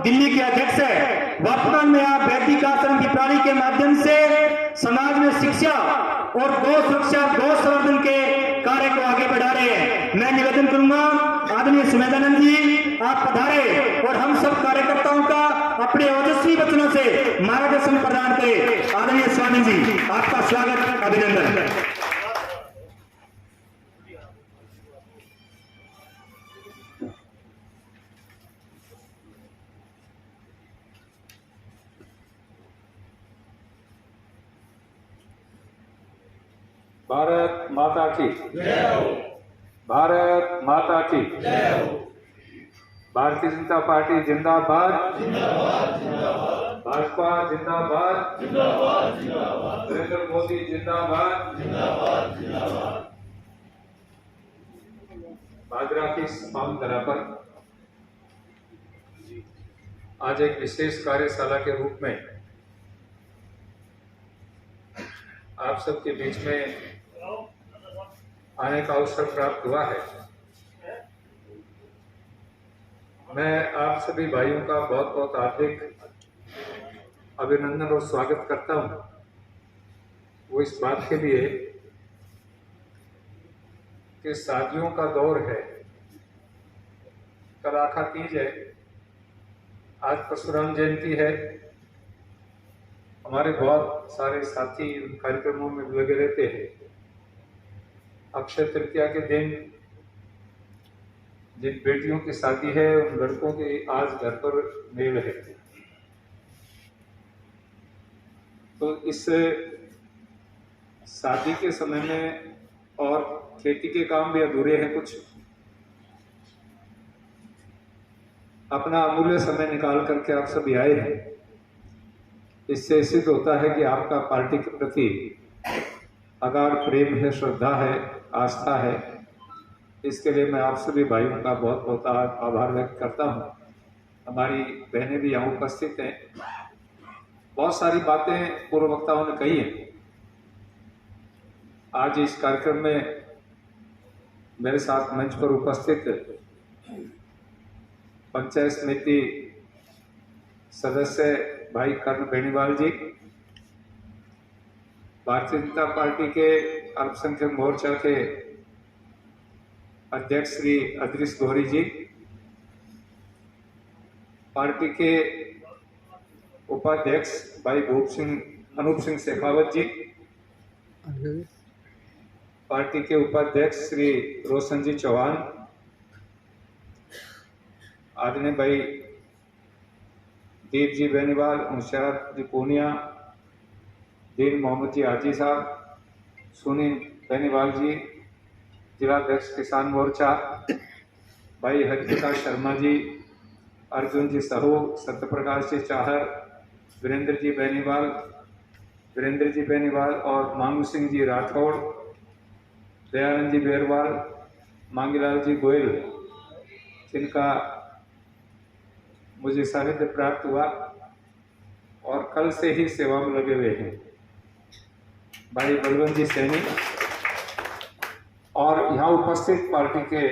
दिल्ली के अध्यक्ष है। वर्तमान में आप वैदिक आश्रम की प्रणाली के माध्यम से समाज में शिक्षा और गौ सुरक्षा, गौ संवर्धन के कार्य को आगे बढ़ा रहे हैं। मैं निवेदन करूंगा आदमी आदरणीय सुमेधानंद जी आप पधारे और हम सब कार्यकर्ताओं का अपने ओजस्वी वचनों से मार्गदर्शन प्रदान करें। आदरणीय स्वामी जी आपका स्वागत, अभिनंदन।
भारत माता की जय हो। भारत माता की जय हो। भारतीय जनता पार्टी जिंदाबाद, भाजपा जिंदाबाद, नरेंद्र मोदी जिंदाबाद। भादरा की पावन धरा पर आज एक विशेष कार्यशाला के रूप में आप सबके बीच में आने का अवसर प्राप्त हुआ है। मैं आप सभी भाइयों का बहुत बहुत हार्दिक अभिनंदन और स्वागत करता हूं। वो इस बात के लिए कि शादियों का दौर है, कल आखा तीज है, आज परशुराम जयंती है। हमारे बहुत सारे साथी कार्यक्रमों में लगे रहते हैं। अक्षय तृतीया के दिन जिन बेटियों की शादी है उन लड़कों के आज घर पर मेल है। तो इस शादी के समय में और खेती के काम भी अधूरे हैं, कुछ अपना अमूल्य समय निकाल करके आप सभी आए हैं। इससे सिद्ध होता है कि आपका पार्टी के प्रति अगाध प्रेम है, श्रद्धा है, आस्था है। इसके लिए मैं आप सभी भाइयों का बहुत बहुत आभार व्यक्त करता हूं। हमारी बहनें भी यहाँ उपस्थित हैं। बहुत सारी बातें पूर्व वक्ताओं ने कही हैं। आज इस कार्यक्रम में मेरे साथ मंच पर उपस्थित पंचायत समिति सदस्य भाई कर्ण बेनीवाल जी, भारतीय जनता पार्टी के अल्पसंख्यक मोर्चा के अध्यक्ष श्री अदृश गौरी जी, पार्टी के उपाध्यक्ष भाई अनूप सिंह शेखावत जी, पार्टी के उपाध्यक्ष श्री रोशन जी चौहान, आदरणीय भाई दीप जी बेनीवाल, मुशर्रफ जी पूनिया, दीन मोहम्मद जी हाजी साहब, सुनील बेनीवाल जी, जिलाध्यक्ष किसान मोर्चा, भाई हरिप्रकाश शर्मा जी, अर्जुन जी सहू, सत्यप्रकाश जी चाहर, वीरेंद्र जी बेनीवाल और मांगू सिंह जी राठौड़, दयानंद जी बेरवाल, मांगीलाल जी गोयल, जिनका मुझे सानिध्य प्राप्त हुआ और कल से ही सेवा में लगे हुए हैं, भाई बलवंत जी सैनी और यहाँ उपस्थित पार्टी के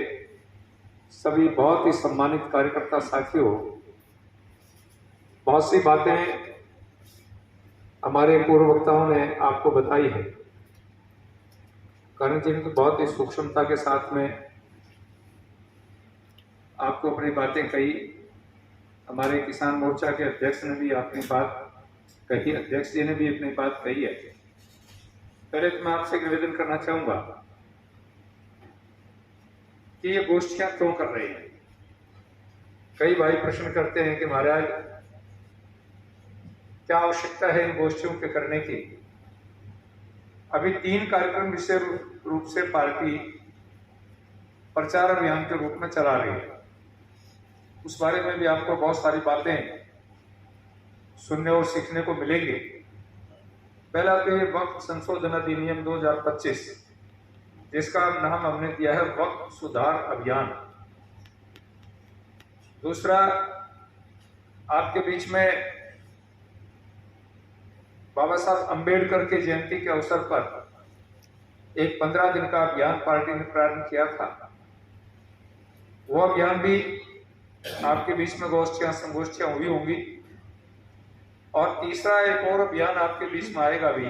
सभी बहुत ही सम्मानित कार्यकर्ता साथियों। बहुत सी बातें हमारे पूर्व वक्ताओं ने आपको बताई है। करण जी ने बहुत ही सूक्ष्मता के साथ में आपको अपनी बातें कही। हमारे किसान मोर्चा के अध्यक्ष ने भी अपनी बात कही, अध्यक्ष जी ने भी अपनी बात कही है। पहले तो मैं आपसे निवेदन करना चाहूंगा कि ये गोष्ठियां क्यों कर रहे हैं। कई भाई प्रश्न करते हैं कि महाराज क्या आवश्यकता है इन गोष्ठियों के करने की। अभी 3 कार्यक्रम विशेष रूप से पार्टी प्रचार अभियान के रूप में चला रही है। उस बारे में भी आपको बहुत सारी बातें सुनने और सीखने को मिलेंगे। पहला तो ये वक्फ संशोधन अधिनियम 2025, जिसका नाम हमने दिया है वक्फ सुधार अभियान। दूसरा, आपके बीच में बाबा साहब अंबेडकर के जयंती के अवसर पर एक 15 दिन का अभियान पार्टी ने प्रारंभ किया था। वो अभियान भी आपके बीच में संगोष्ठियां हुई होंगी। और तीसरा एक और अभियान आपके बीच में आएगा भी,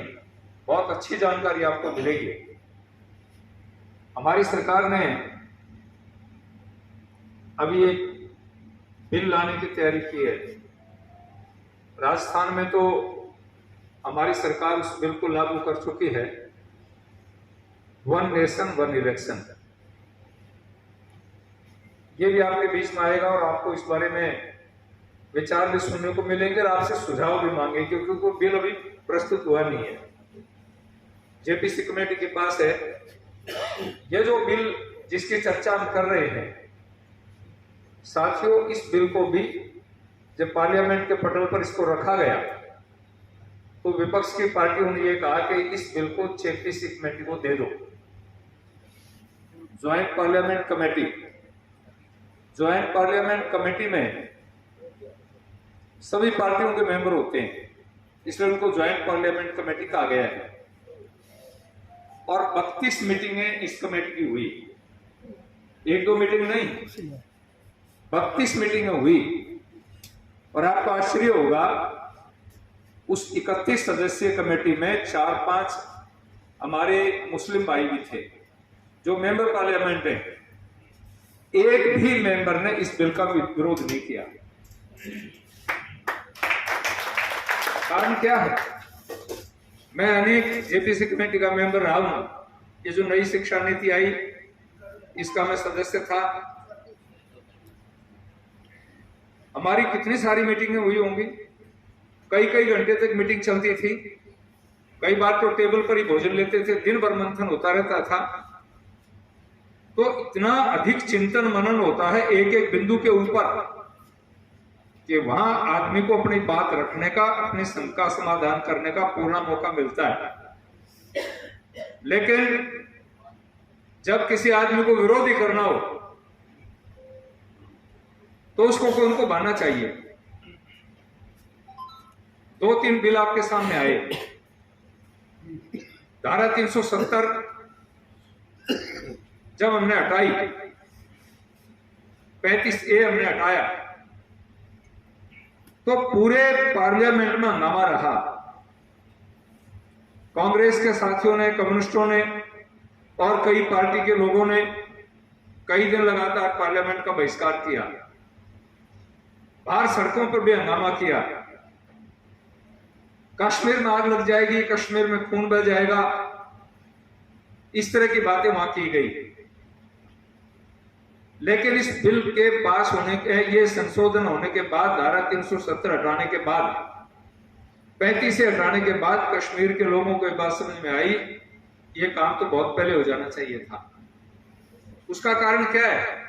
बहुत अच्छी जानकारी आपको मिलेगी। हमारी सरकार ने अभी एक बिल लाने की तैयारी की है। राजस्थान में तो हमारी सरकार उस बिल को लागू कर चुकी है, 1 नेशन 1 इलेक्शन। ये भी आपके बीच में आएगा और आपको इस बारे में विचार भी सुनने को मिलेंगे और आपसे सुझाव भी मांगेंगे, क्योंकि वो बिल अभी प्रस्तुत हुआ नहीं है, जेपीसी कमेटी के पास है। ये जो बिल जिसकी चर्चा हम कर रहे हैं साथियों, इस बिल को भी जब पार्लियामेंट के पटल पर इसको रखा गया तो विपक्ष की पार्टियों ने ये कहा कि इस बिल को जेपीसी कमेटी को दे दो। ज्वाइंट पार्लियामेंट कमेटी में सभी पार्टियों के मेंबर होते हैं, इसलिए उनको ज्वाइंट पार्लियामेंट कमेटी कहा गया है। और 32 मीटिंगें इस कमेटी की हुई, 1-2 मीटिंग नहीं, 32 मीटिंगें हुई। और आपको आश्चर्य होगा, उस 31 सदस्यीय कमेटी में 4-5 हमारे मुस्लिम भाई भी थे जो मेंबर पार्लियामेंट हैं। एक भी मेंबर ने इस बिल का विरोध नहीं किया। कारण क्या है? मैं अनेक जेपीसी कमेटी का मेंबर रहा हूं। ये जो नई शिक्षा नीति आई, इसका मैं सदस्य था। हमारी कितनी सारी मीटिंगें हुई होंगी, कई घंटे तक मीटिंग चलती थी। कई बार तो टेबल पर ही भोजन लेते थे, दिन भर मंथन होता रहता था। तो इतना अधिक चिंतन मनन होता है एक एक बिंदु के ऊपर कि वहां आदमी को अपनी बात रखने का, अपनी शंका समाधान करने का पूर्ण मौका मिलता है। लेकिन जब किसी आदमी को विरोध ही करना हो तो उसको कौन को बहाना चाहिए। 2-3 बिल आपके सामने आए। धारा 370 जब हमने हटाई, 35A हमने हटाया, तो पूरे पार्लियामेंट में हंगामा रहा। कांग्रेस के साथियों ने, कम्युनिस्टों ने और कई पार्टी के लोगों ने कई दिन लगातार पार्लियामेंट का बहिष्कार किया, बाहर सड़कों पर भी हंगामा किया। कश्मीर में आग लग जाएगी, कश्मीर में खून बह जाएगा, इस तरह की बातें वहां की गई। लेकिन इस बिल के पास होने के, ये संशोधन होने के बाद, धारा 370 हटाने के बाद, 35 से हटाने के बाद कश्मीर के लोगों को एक बात समझ में आई, ये काम तो बहुत पहले हो जाना चाहिए था। उसका कारण क्या है?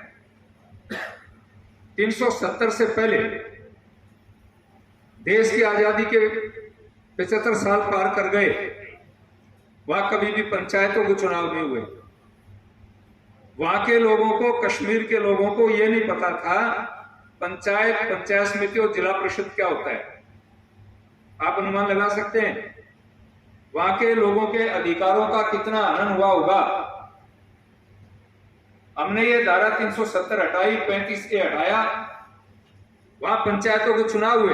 370 से पहले देश की आजादी के 75 साल पार कर गए, वहां कभी भी पंचायतों के चुनाव नहीं हुए। वहां के लोगों को, कश्मीर के लोगों को यह नहीं पता था पंचायत समिति और जिला परिषद क्या होता है। आप अनुमान लगा सकते हैं वहां के लोगों के अधिकारों का कितना हनन हुआ होगा। हमने ये धारा 370 हटाई, 35A हटाया, वहां पंचायतों के चुनाव हुए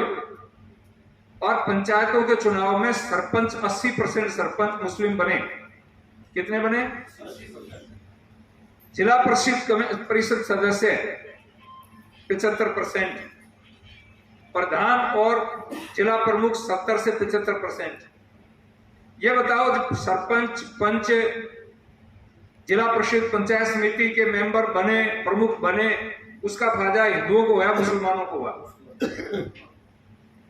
और पंचायतों के चुनाव में सरपंच 80% सरपंच मुस्लिम बने। कितने बने? जिला परिषद सदस्य 75%, प्रधान और जिला प्रमुख 70 से 75%। ये बताओ, जब सरपंच, पंच, जिला परिषद, पंचायत समिति के मेंबर बने, प्रमुख बने, उसका फायदा हिंदुओं को हुआ, मुसलमानों को हुआ?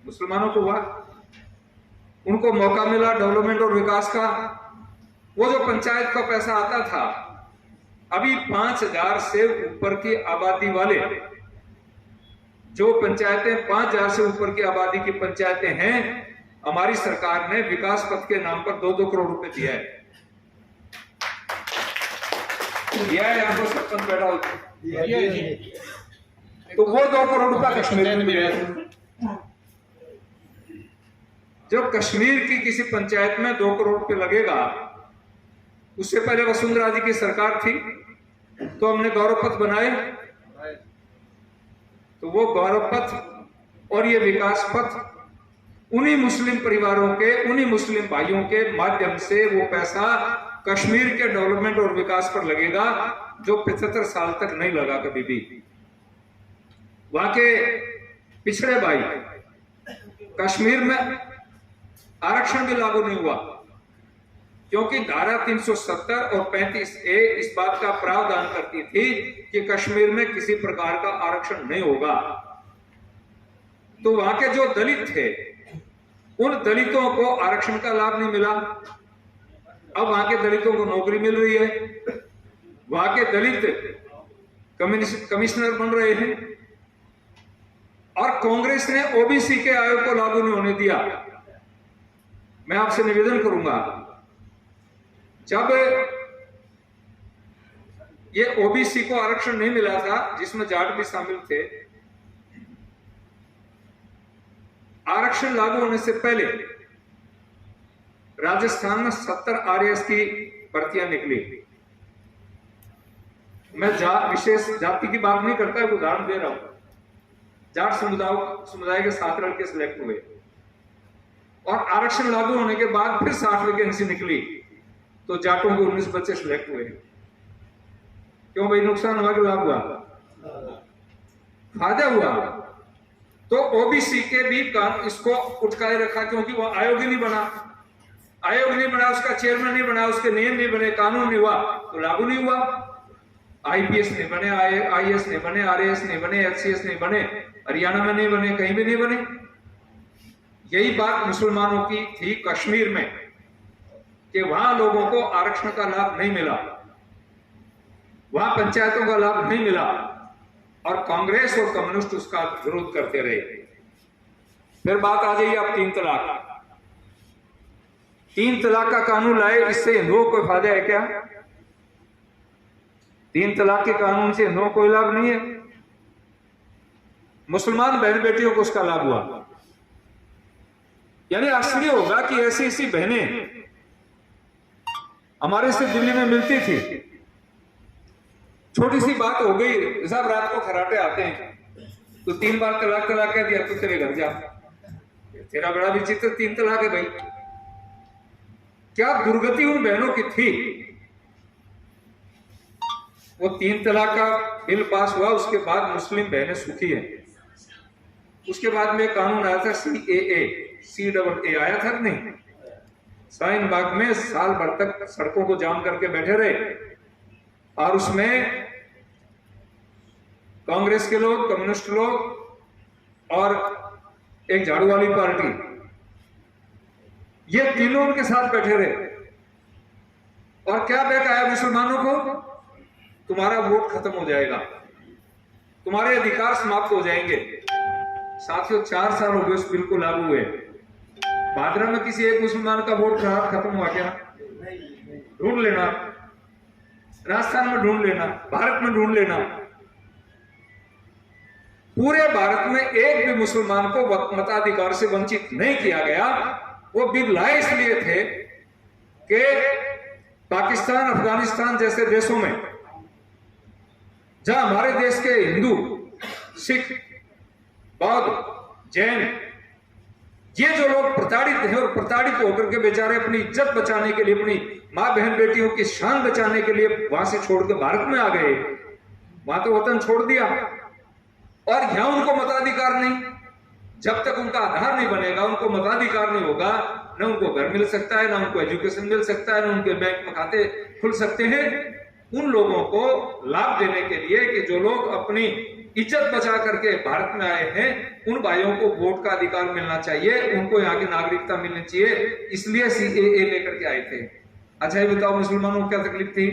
मुसलमानों को हुआ। उनको मौका मिला डेवलपमेंट और विकास का। वो जो पंचायत का पैसा आता था, अभी 5000 से ऊपर की आबादी वाले जो पंचायतें, 5000 से ऊपर की आबादी की पंचायतें हैं, हमारी सरकार ने विकास पथ के नाम पर 2-2 करोड़ रुपए दिया है। दिया है आपको, सरपंच बैठा होता, तो वो 2 करोड़ रुपया कश्मीर में मिला। जब कश्मीर की किसी पंचायत में 2 करोड़ रुपए लगेगा, उससे पहले वसुंधरा जी की सरकार थी, तो हमने गौरव पथ बनाए। तो वो गौरव पथ और ये विकास पथ उन्हीं मुस्लिम परिवारों के, उन्हीं मुस्लिम भाइयों के माध्यम से वो पैसा कश्मीर के डेवलपमेंट और विकास पर लगेगा, जो 75 साल तक नहीं लगा कभी भी। वहां के पिछड़े भाई, कश्मीर में आरक्षण भी लागू नहीं हुआ क्योंकि धारा 370 और 35A इस बात का प्रावधान करती थी कि कश्मीर में किसी प्रकार का आरक्षण नहीं होगा। तो वहां के जो दलित थे, उन दलितों को आरक्षण का लाभ नहीं मिला। अब वहां के दलितों को नौकरी मिल रही है, वहां के दलित कमिश्नर बन रहे हैं, और कांग्रेस ने ओबीसी के आयोग को लागू नहीं होने दिया। मैं आपसे निवेदन करूंगा, जब ये ओबीसी को आरक्षण नहीं मिला था, जिसमें जाट भी शामिल थे, आरक्षण लागू होने से पहले राजस्थान में 70 आरएस की भर्तियां निकली। मैं विशेष जाति की बात नहीं करता, एक उदाहरण दे रहा हूं। जाट समुदाय के 7 लड़के सिलेक्ट हुए और आरक्षण लागू होने के बाद फिर 60 वैकेंसी निकली, तो जाटों के 19 बच्चे सिलेक्ट हुए। क्यों भाई? नुकसान हुआ कि लाभ हुआ? फायदा हुआ। तो ओबीसी के भी काम इसको उठकाए रखा, क्योंकि वो आयोग ही नहीं बना। आयोग नहीं बना, उसका चेयरमैन नहीं बना, उसके नियम नहीं बने, कानून नहीं हुआ, तो लागू नहीं हुआ। आईपीएस नहीं बने, आईएएस नहीं बने, आरएएस नहीं बने, एचसीएस नहीं बने, हरियाणा में नहीं बने, कहीं भी नहीं बने। यही बात मुसलमानों की थी कश्मीर में, कि वहां लोगों को आरक्षण का लाभ नहीं मिला, वहां पंचायतों का लाभ नहीं मिला, और कांग्रेस और कम्युनिस्ट उसका विरोध करते रहे। फिर बात आ जाइए अब 3 तलाक। 3 तलाक का कानून लाए, इससे हिंदुओं को फायदा है क्या? 3 तलाक के कानून से हिंदुओं को कोई लाभ नहीं है। मुसलमान बहन बेटियों को उसका लाभ हुआ। यानी आश्चर्य होगा कि ऐसी ऐसी बहनें हमारे से दिल्ली में मिलती थी। छोटी सी बात हो गई, साहब रात को खराटे आते हैं, तो 3 बार तलाक कह दिया, तो तेरे घर जा। तेरा बड़ा विचित्र 3 तलाक है भाई। क्या दुर्गति उन बहनों की थी? वो 3 तलाक का बिल पास हुआ, उसके बाद मुस्लिम बहनें सुखी हैं। उसके बाद में कानून आया था CAA आया था नहीं? शाहीन बाग में साल भर तक सड़कों को जाम करके बैठे रहे, और उसमें कांग्रेस के लोग, कम्युनिस्ट लोग और एक झाड़ू वाली पार्टी, ये तीनों उनके साथ बैठे रहे। और क्या बहकाया मुसलमानों को? तुम्हारा वोट खत्म हो जाएगा, तुम्हारे अधिकार समाप्त हो जाएंगे। साथियों, 4 साल हो गए उस बिल को लागू हुए। भादरा में किसी एक मुसलमान का वोट खत्म हुआ क्या? ढूंढ लेना, राजस्थान में ढूंढ लेना, भारत में ढूंढ लेना। पूरे भारत में एक भी मुसलमान को मताधिकार से वंचित नहीं किया गया। वो बिल लाए इसलिए थे कि पाकिस्तान, अफगानिस्तान जैसे देशों में, जहां हमारे देश के हिंदू, सिख, बौद्ध, जैन, ये जो लोग प्रताड़ित हैं, और प्रताड़ित होकर के बेचारे अपनी इज्जत बचाने के लिए, अपनी मां बहन बेटियों की शान बचाने के लिए वहां से छोड़ के भारत में आ गए। वहां तो वतन छोड़ दिया, और यहां उनको मताधिकार नहीं। जब तक उनका आधार नहीं बनेगा, उनको मताधिकार नहीं होगा, न उनको घर मिल सकता है, न उनको एजुकेशन मिल सकता है, न उनके बैंक में खाते खुल सकते हैं। उन लोगों को लाभ देने के लिए कि जो लोग अपनी इज्जत बचा करके भारत में आए हैं, उन भाइयों को वोट का अधिकार मिलना चाहिए, उनको यहाँ की नागरिकता मिलनी चाहिए, इसलिए CAA लेकर के आए थे। अच्छा ये बताओ, मुसलमानों को क्या तकलीफ थी?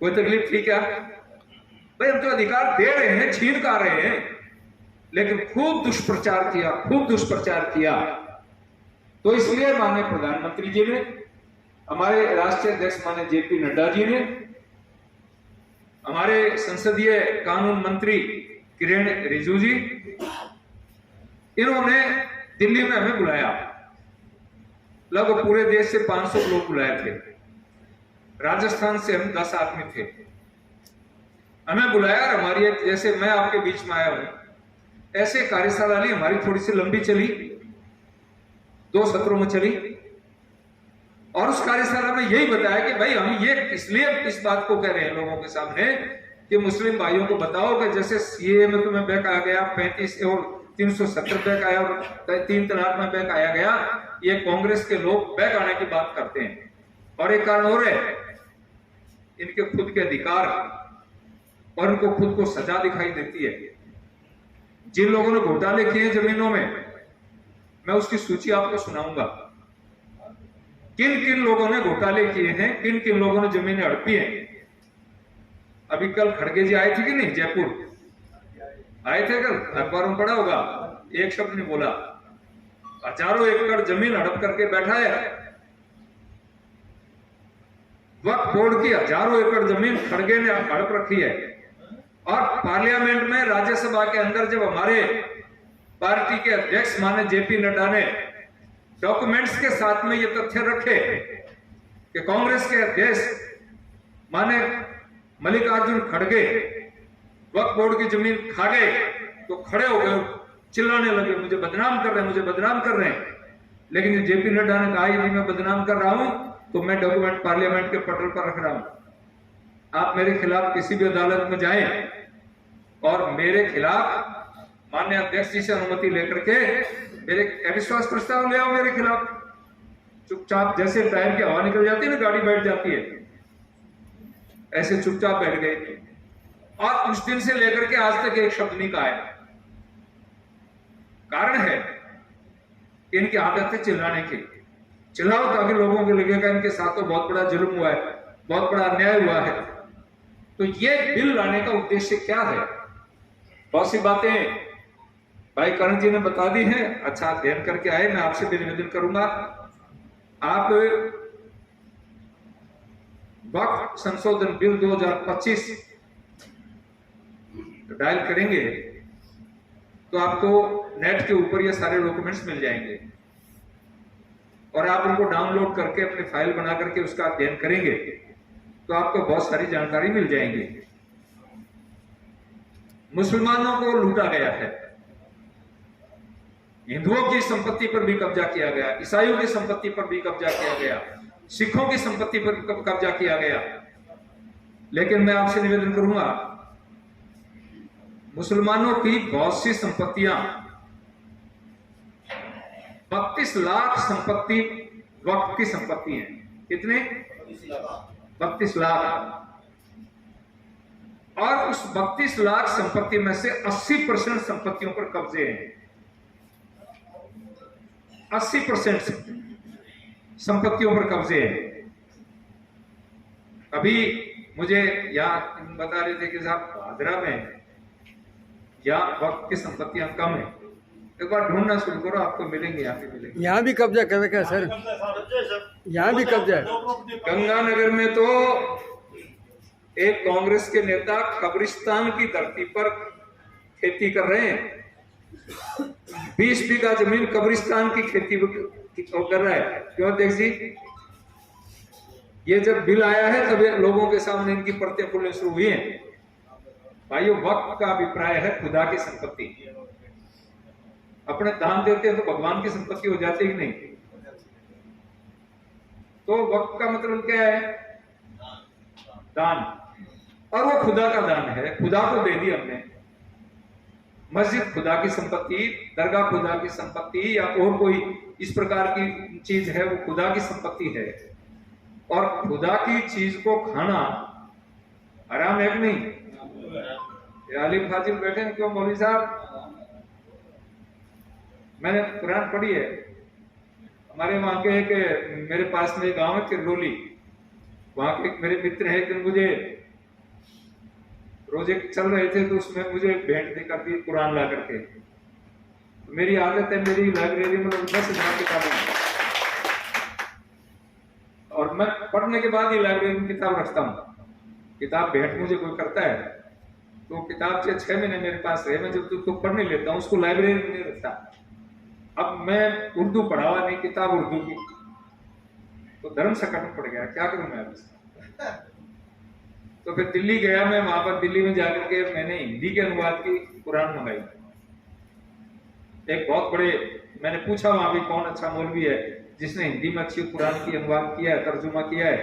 कोई तकलीफ थी क्या? भाई हम तो अधिकार दे रहे हैं, छीन का रहे हैं, लेकिन खूब दुष्प्रचार किया, खूब दुष्प्रचार किया। तो इसलिए माननीय प्रधानमंत्री जी ने, हमारे राष्ट्रीय अध्यक्ष माननीय JP नड्डा जी ने, हमारे संसदीय कानून मंत्री किरण रिजिजू जी, इन्होंने दिल्ली में हमें बुलाया। लगभग पूरे देश से 500 लोग बुलाए थे। राजस्थान से हम 10 आदमी थे। हमें बुलाया, और हमारी जैसे मैं आपके बीच में आया हूं, ऐसे कार्यशाला ली। हमारी थोड़ी सी लंबी चली, 2 सत्रों में चली, और उस कार्यशाला में यही बताया कि भाई हम ये इसलिए इस बात को कह रहे हैं लोगों के सामने कि मुस्लिम भाइयों को बताओ कि जैसे सीए में तुम्हें बैक आ गया 35 और 370 बैक आया और 3 तलाक में बैक आया गया, ये कांग्रेस के लोग बैक आने की बात करते हैं। और एक कारण और है, इनके खुद के अधिकार और इनको खुद को सजा दिखाई देती है। जिन लोगों ने घोटाले किए जमीनों में, मैं उसकी सूची आपको सुनाऊंगा। किन किन लोगों ने घोटाले किए हैं, किन किन लोगों ने जमीनें हड़पी हैं। अभी कल खड़गे जी आए थे कि नहीं, जयपुर आए थे कल, अखबारों में पढ़ा होगा, एक शब्द नहीं बोला। हजारों एकड़ जमीन हड़प करके बैठा है। वक्फ बोर्ड की हजारों एकड़ जमीन खड़गे ने हड़प रखी है। और पार्लियामेंट में, राज्यसभा के अंदर जब हमारे पार्टी के अध्यक्ष माने जेपी नड्डा ने डॉक्यूमेंट्स के साथ में ये तथ्य रखे कि कांग्रेस के अध्यक्ष माने मल्लिकार्जुन खड़गे वक्फ बोर्ड की जमीन खा गए, तो खड़े हो गए, चिल्लाने लगे, मुझे बदनाम कर रहे हैं, मुझे बदनाम कर रहे हैं। लेकिन जेपी नड्डा ने कहा नहीं, मैं बदनाम कर रहा हूं, तो मैं डॉक्यूमेंट पार्लियामेंट के पटल पर रख रहा हूं। आप मेरे खिलाफ किसी भी अदालत में जाएं और मेरे खिलाफ माननीय अध्यक्ष जी से अनुमति लेकर के मेरे अविश्वास प्रस्ताव ले आओ मेरे खिलाफ। चुपचाप, जैसे टायर की हवा निकल जाती है ना, गाड़ी बैठ जाती है, ऐसे चुपचाप बैठ गए। और उस दिन से लेकर के आज तक एक शब्द नहीं कहा है। कारण है इनकी आदत है चिल्लाने की। चिल्लाओ ताकि लोगों को लगेगा इनके साथ तो बहुत बड़ा जुल्म हुआ है, बहुत बड़ा अन्याय हुआ है। तो ये बिल लाने का उद्देश्य क्या है? बहुत सी बातें भाई करण जी ने बता दी हैं। अच्छा अध्ययन करके आए। मैं आपसे भी निवेदन करूंगा, आप वक्फ संशोधन बिल 2025 डायल करेंगे तो आपको नेट के ऊपर ये सारे डॉक्यूमेंट्स मिल जाएंगे और आप उनको डाउनलोड करके अपनी फाइल बना करके उसका अध्ययन करेंगे तो आपको बहुत सारी जानकारी मिल जाएंगी। मुसलमानों को लूटा गया है, हिंदुओं की संपत्ति पर भी कब्जा किया गया, ईसाइयों की संपत्ति पर भी कब्जा किया गया, सिखों की संपत्ति पर कब्जा किया गया। लेकिन मैं आपसे निवेदन करूंगा, मुसलमानों की बहुत सी संपत्तियां, 32 लाख संपत्ति वक्फ की संपत्ति है। कितने? 32 लाख। और उस 32 लाख संपत्ति में से 80% संपत्तियों पर कब्जे हैं। 80% संपत्तियों पर कब्जे हैं। अभी मुझे यहाँ बता रहे थे कि साहब भादरा में या वक्त की संपत्तियां कम है। एक बार ढूंढना शुरू करो, आपको मिलेंगे, यहाँ पे मिलेंगे।
यहाँ भी कब्जा कर रखा है सर, यहाँ भी कब्जा है।
गंगानगर में तो एक कांग्रेस के नेता कब्रिस्तान की धरती पर खेती कर रहे हैं। 20 बीघा जमीन कब्रिस्तान की खेती कर रहा है। क्यों अध्यक्ष जी? ये जब बिल आया है तब लोगों के सामने इनकी परतें खुलने शुरू हुई हैं। भाइयों, वक्त का अभिप्राय है खुदा की संपत्ति। अपने दान देते हैं तो भगवान की संपत्ति हो जाती है कि नहीं? तो वक्त का मतलब क्या है? दान। और वो खुदा का दान है, खुदा को दे दी हमने। मस्जिद खुदा की संपत्ति, दरगाह खुदा की संपत्ति, या और कोई इस प्रकार की चीज है, वो खुदा की संपत्ति है। और खुदा की चीज को खाना हराम है कि नहीं? आलिम फाजिल बैठे हैं, क्यों मौलवी साहब? मैंने कुरान पढ़ी है। हमारे वहां के एक, मेरे पास में एक गांव है किरलोली, वहां के मेरे मित्र हैं कि मुझे रोजे चल रहे थे तो उसमें मुझे भेंट देकर दी कुरान ला करके। मेरी आदत है, मेरी लाइब्रेरी में 10,000 किताबें, और मैं पढ़ने के बाद ही लाइब्रेरी में किताब रखता हूँ। किताब भेंट मुझे कोई करता है तो किताब से 6 महीने मेरे पास रहे, मैं जब तो पढ़ नहीं लेता हूँ, उसको लाइब्रेरी में नहीं रखता। अब मैं उर्दू पढ़ावा नहीं, किताब उर्दू की, तो धर्म संकट पड़ गया, क्या करूं मैं अब? तो फिर दिल्ली गया मैं, वहां पर दिल्ली में जाकर के मैंने हिंदी के अनुवाद की कुरान मंगाई। एक बहुत बड़े, मैंने पूछा वहां भी कौन अच्छा मौलवी है जिसने हिंदी में अच्छी कुरान की अनुवाद किया है, तर्जुमा किया है।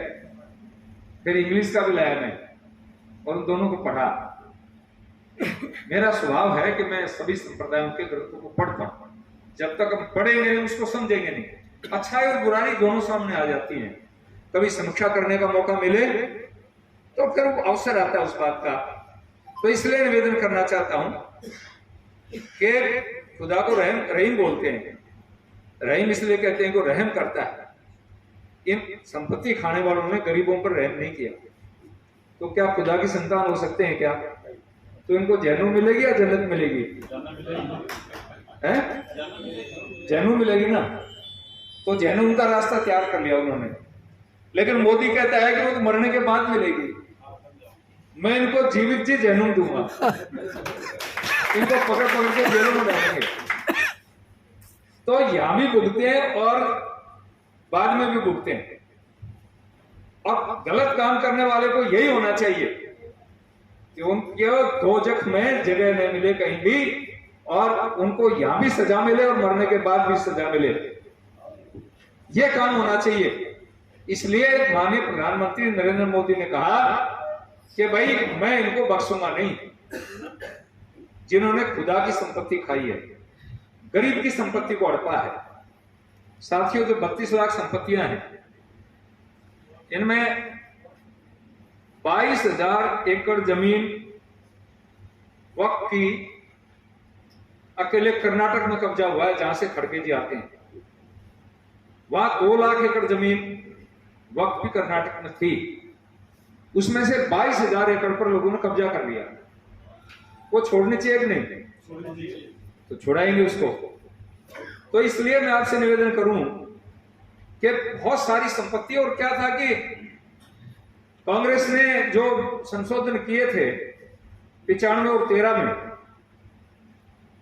फिर इंग्लिश का भी लाया मैं, और उन दोनों को पढ़ा। मेरा स्वभाव है कि मैं सभी संप्रदायों के ग्रंथों को पढ़ता हूं। जब तक हम पढ़ेंगे नहीं, उसको समझेंगे नहीं, अच्छाई और बुराई दोनों सामने आ जाती हैं। कभी समीक्षा करने का मौका मिले तो फिर अवसर आता है उस बात का। तो इसलिए निवेदन करना चाहता हूं कि खुदा को रहीम बोलते हैं। रहीम इसलिए कहते हैं कि रहम करता है। इन संपत्ति खाने वालों ने गरीबों पर रहम नहीं किया, तो क्या खुदा की संतान हो सकते हैं क्या? तो इनको जहन्नुम मिलेगी या जन्नत मिलेगी? है जहन्नुम मिलेगी ना। तो जहन्नुम का रास्ता तैयार कर लिया उन्होंने। लेकिन मोदी कहता है कि वो तो मरने के बाद मिलेगी। मैं इनको जीवित जी जहन्नुम दूंगा, इनको पकड़ पकड़ के जेलों में डालेंगे। तो यहां भी भुगते हैं और बाद में भी भुगते हैं। अब गलत काम करने वाले को यही होना चाहिए कि उनके दोजख में जगह नहीं मिले कहीं भी, और उनको यहां भी सजा मिले और मरने के बाद भी सजा मिले। यह काम होना चाहिए। इसलिए माननीय प्रधानमंत्री नरेंद्र मोदी ने कहा कि भाई मैं इनको बख्शूंगा नहीं, जिन्होंने खुदा की संपत्ति खाई है, गरीब की संपत्ति को हड़पा है। साथियों, जो 32 लाख संपत्तियां हैं, इनमें 22,000 एकड़ जमीन वक्फ की अकेले कर्नाटक में कब्जा हुआ है, जहां से खड़गे जी आते हैं। वहां 2 लाख एकड़ जमीन वक्फ भी कर्नाटक में थी, उसमें से 22,000 एकड़ पर लोगों ने कब्जा कर लिया। वो छोड़नी चाहिए कि नहीं? तो छुड़ाएंगे उसको। तो इसलिए मैं आपसे निवेदन करूं कि बहुत सारी संपत्ति, और क्या था कि कांग्रेस ने जो संशोधन किए थे 95 और 13 में,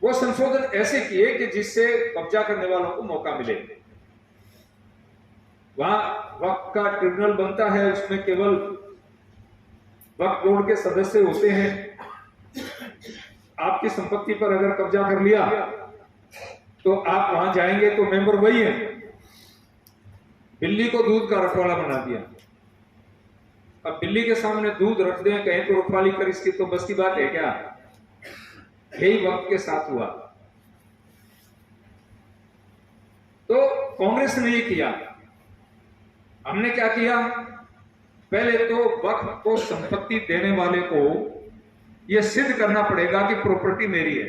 वो संशोधन ऐसे किए कि जिससे कब्जा करने वालों को मौका मिले। वहां वक्फ का ट्रिब्यूनल बनता है, उसमें केवल वक्फ बोर्ड के सदस्य होते हैं। आपकी संपत्ति पर अगर कब्जा कर लिया तो आप वहां जाएंगे तो मेंबर वही है। बिल्ली को दूध का रखवाला बना दिया। अब बिल्ली के सामने दूध रख दें, कहें तो रखवाली कर, इसकी तो बस की बात है क्या? यही वक्त के साथ हुआ। तो कांग्रेस ने ये किया। हमने क्या किया? पहले तो वक्फ को संपत्ति देने वाले को यह सिद्ध करना पड़ेगा कि प्रॉपर्टी मेरी है।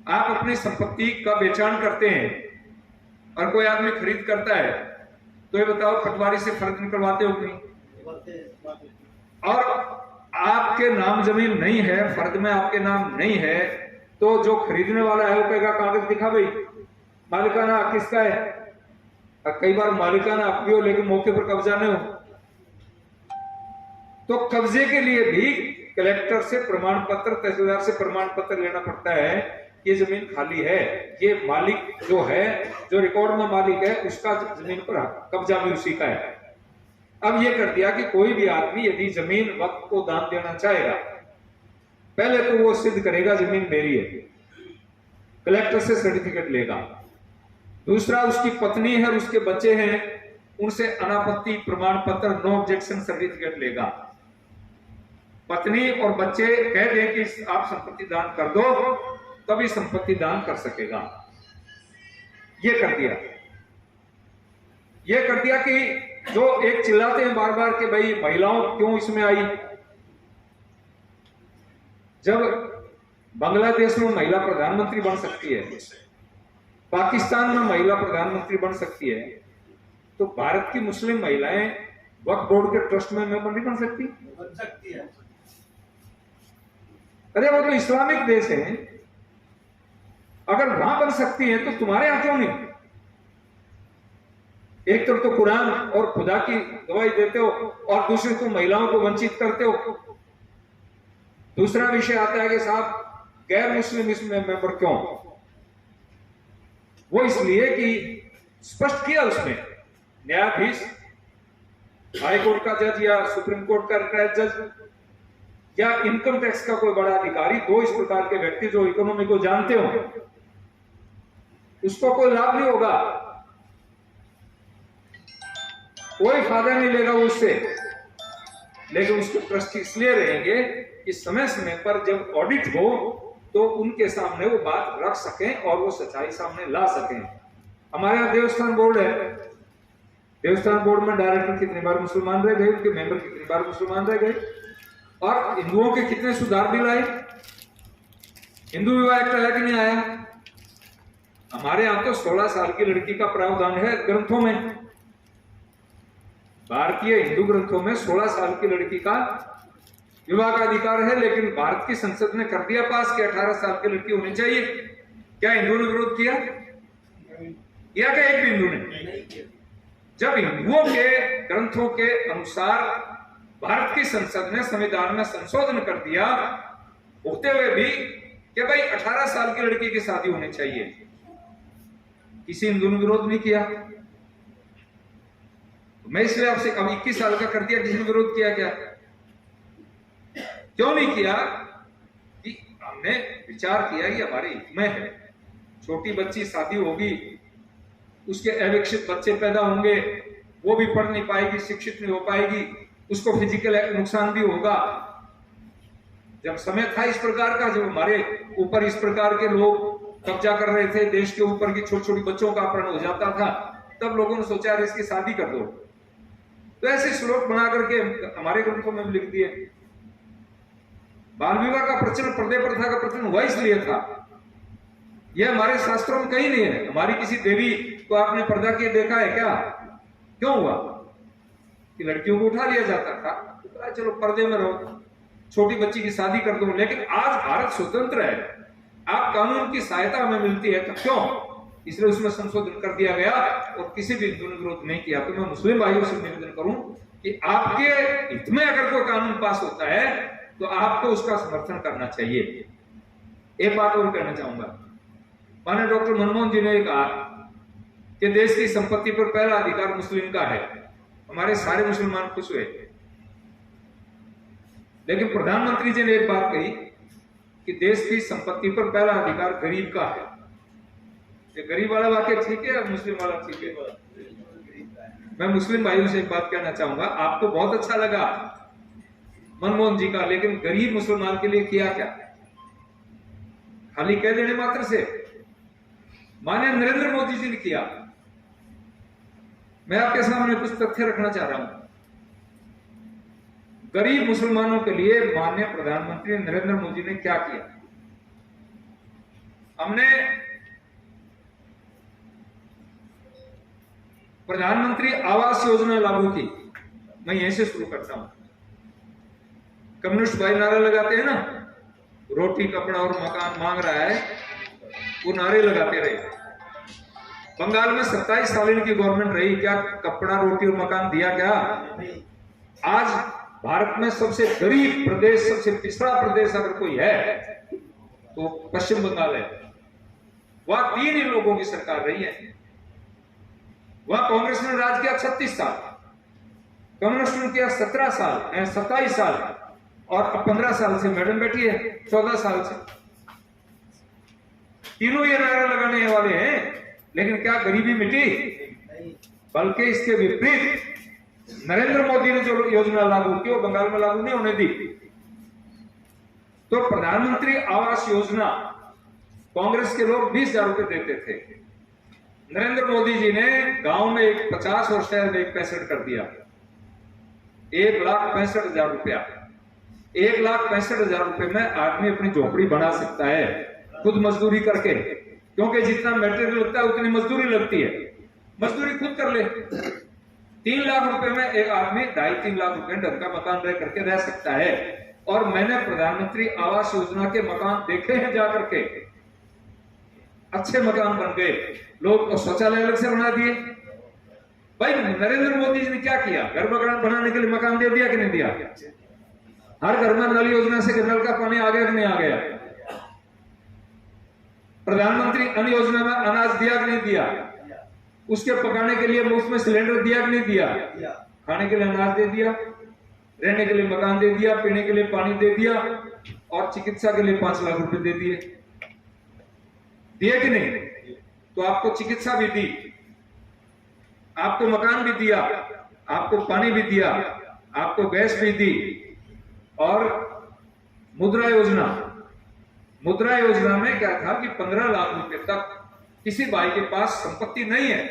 आप अपनी संपत्ति का बेचान करते हैं और कोई आदमी खरीद करता है, तो ये बताओ पटवारी से फर्ज निकलवाते हो कि नहीं? और आपके नाम जमीन नहीं है, फर्ज में आपके नाम नहीं है, तो जो खरीदने वाला है वो कहेगा कागज दिखा भाई, मालिकाना हक किसका है? और कई बार मालिकाना हक भी हो लेकिन मौके पर कब्जा नहीं हो। तो कब्जे के लिए भी कलेक्टर से प्रमाण पत्र, तहसीलदार से प्रमाण पत्र लेना पड़ता है, ये जमीन खाली है, ये मालिक जो है, जो रिकॉर्ड में मालिक है, उसका जमीन पर कब्जा भी उसी का है। अब ये कर दिया कि कोई भी आदमी यदि जमीन वक्फ को दान देना चाहेगा, पहले तो वो सिद्ध करेगा जमीन मेरी है, कलेक्टर से सर्टिफिकेट लेगा। दूसरा, उसकी पत्नी है और उसके बच्चे हैं, उनसे अनापत्ति प्रमाण पत्र, नो ऑब्जेक्शन सर्टिफिकेट लेगा। पत्नी और बच्चे कह दें कि आप संपत्ति दान कर दो, तभी संपत्ति दान कर सकेगा। ये कर दिया। ये कर दिया कि जो एक चिल्लाते हैं बार बार कि भाई महिलाओं क्यों इसमें आई। जब बांग्लादेश में महिला प्रधानमंत्री बन सकती है, पाकिस्तान में महिला प्रधानमंत्री बन सकती है, तो भारत की मुस्लिम महिलाएं वक्फ बोर्ड के ट्रस्ट में मेंबर नहीं बन सकती?
बन सकती है।
अरे वो तो इस्लामिक देश है, अगर वहां बन सकती है तो तुम्हारे यहां क्यों नहीं? एक तरफ तो कुरान और खुदा की गवाही देते हो और दूसरी तुम महिलाओं को वंचित करते हो। दूसरा विषय आता है कि साहब गैर मुस्लिम इसमें मेंबर क्यों? वो इसलिए कि स्पष्ट किया उसमें न्यायाधीश, हाई कोर्ट का जज या सुप्रीम कोर्ट का रिटायर्ड जज या इनकम टैक्स का कोई बड़ा अधिकारी, दो इस प्रकार के व्यक्ति जो इकोनॉमी को जानते हो, उसको कोई लाभ नहीं होगा, कोई फायदा नहीं लेगा उससे। लेकिन उसके ट्रस्टी इसलिए रहेंगे कि समय समय पर जब ऑडिट हो तो उनके सामने वो बात रख सकें और वो सच्चाई सामने ला सकें। हमारे यहाँ देवस्थान बोर्ड है, देवस्थान बोर्ड में डायरेक्टर कितनी बार मुसलमान रह गए, उनके मेंबर कितनी बार मुसलमान रह गए, और हिंदुओं के कितने सुधार बिल आए, हिंदू विवाह एक्ट आया कि नहीं आया। हमारे यहाँ तो 16 साल की लड़की का प्रावधान है ग्रंथों में, भारतीय हिंदू ग्रंथों में 16 साल की लड़की का विवाह का अधिकार है, लेकिन भारत की संसद ने कर दिया पास कि 18 साल की लड़की होनी चाहिए। क्या हिंदुओं ने विरोध किया क्या एक भी हिंदू ने? जब हिंदुओं के ग्रंथों के अनुसार भारत की संसद ने संविधान में संशोधन कर दिया होते हुए भी कि भाई 18 साल की लड़की की शादी होनी चाहिए, किसी हिंदू ने विरोध नहीं किया। मैं इसलिए आपसे अब 21 साल का कर दिया, किसी ने विरोध किया क्या? क्यों नहीं किया? कि हमने विचार किया कि हमारे हित में है, छोटी बच्ची शादी होगी, उसके अविकसित बच्चे पैदा होंगे, वो भी पढ़ नहीं पाएगी, शिक्षित नहीं हो पाएगी, उसको फिजिकल नुकसान भी होगा। जब समय था इस प्रकार का, जब हमारे ऊपर इस प्रकार के लोग कब्जा कर रहे थे, देश के ऊपर की छोटी छोटी बच्चों का अपहरण हो जाता था, तब लोगों ने सोचा यार इसकी शादी कर दो, तो ऐसे श्लोक बना करके हमारे ग्रंथों में लिख दिए। बाल विवाह का प्रचलन, पर्दे प्रथा का प्रचलन हुआ इसलिए था, यह हमारे शास्त्रों में कहीं नहीं है। हमारी किसी देवी को आपने पर्दा किए देखा है क्या? क्यों हुआ? कि लड़कियों को उठा लिया जाता था, तो चलो पर्दे में रहो, छोटी बच्ची की शादी कर दो। लेकिन आज भारत स्वतंत्र है, आप कानून की सहायता हमें मिलती है, तो क्यों? इसलिए उसमें संशोधन कर दिया गया और किसी भी हिंदू ने विरोध नहीं किया। तो मैं मुस्लिम भाइयों से निवेदन करूं कि आपके हित में अगर कोई कानून पास होता है तो आपको उसका समर्थन करना चाहिए। एक बात और कहना चाहूंगा, माननीय डॉक्टर मनमोहन जी ने कहा कि देश की संपत्ति पर पहला अधिकार मुस्लिम का है। हमारे सारे मुसलमान खुश हुए, लेकिन प्रधानमंत्री जी ने एक बात कही कि देश की संपत्ति पर पहला अधिकार गरीब का है। ये गरीब वाला वाक्य ठीक है या मुस्लिम वाला ठीक है? मैं मुस्लिम भाइयों से एक बात कहना चाहूंगा, आपको बहुत अच्छा लगा मनमोहन जी का, लेकिन गरीब मुसलमान के लिए किया क्या? खाली कह देने मात्र से? माननीय नरेंद्र मोदी जी ने किया। मैं आपके सामने कुछ तथ्य रखना चाह रहा हूं। गरीब मुसलमानों के लिए माननीय प्रधानमंत्री नरेंद्र मोदी ने क्या किया? हमने प्रधानमंत्री आवास योजना लागू की। मैं यहीं से शुरू करता हूं। कम्युनिस्ट भाई नारा लगाते हैं ना, रोटी कपड़ा और मकान मांग रहा है, वो नारे लगाते रहे। बंगाल में 27 साल इनकी गवर्नमेंट रही, क्या कपड़ा रोटी और मकान दिया क्या? आज भारत में सबसे गरीब प्रदेश, सबसे पिछड़ा प्रदेश अगर कोई है तो पश्चिम बंगाल है। वहां 3 इन लोगों की सरकार रही है। वहां कांग्रेस ने राज किया 36 साल, कम्युनिस्ट ने किया 17 साल, 27 साल, और अब 15 साल से मैडम बैठी है, 14 साल से। तीनों ये नारा लगाने वाले हैं, लेकिन क्या गरीबी मिटी? बल्कि इसके विपरीत नरेंद्र मोदी ने जो योजना लागू की वो बंगाल में लागू नहीं होने दी। तो प्रधानमंत्री आवास योजना कांग्रेस के लोग 20,000 रुपए देते थे, नरेंद्र मोदी जी ने गांव में एक 50 और शहर में 65 कर दिया। 1,65,000 रुपया। 1,65,000 रुपए में आदमी अपनी झोपड़ी बना सकता है खुद मजदूरी करके, क्योंकि जितना मेटेरियल लगता है उतनी मजदूरी लगती है। मजदूरी खुद कर ले। 3 लाख रुपए में एक आदमी 2.5-3 लाख रुपए ढंग का मकान रह करके रह सकता है। और मैंने प्रधानमंत्री आवास योजना के मकान देखे हैं जाकर के, अच्छे मकान बन गए, लोग शौचालय अलग से बना दिए। भाई नरेंद्र मोदी जी ने क्या किया? घर मकान बनाने के लिए मकान दे दिया कि नहीं दिया? हर घर में नल योजना से नल का पानी आ गया कि नहीं आ गया? प्रधानमंत्री अन्न योजना में अनाज दिया कि नहीं दिया? उसके पकाने के लिए मुफ्त में सिलेंडर दिया कि नहीं दिया? खाने के लिए अनाज दे दिया, रहने के लिए मकान दे दिया, पीने के लिए पानी दे दिया, और चिकित्सा के लिए 5 लाख रुपए दे दिए। दिए कि नहीं? तो आपको चिकित्सा भी दी, आपको मकान भी दिया, आपको पानी भी दिया, आपको गैस फ्री दी। और मुद्रा योजना में क्या था कि 15 लाख रुपए तक किसी भाई के पास संपत्ति नहीं है,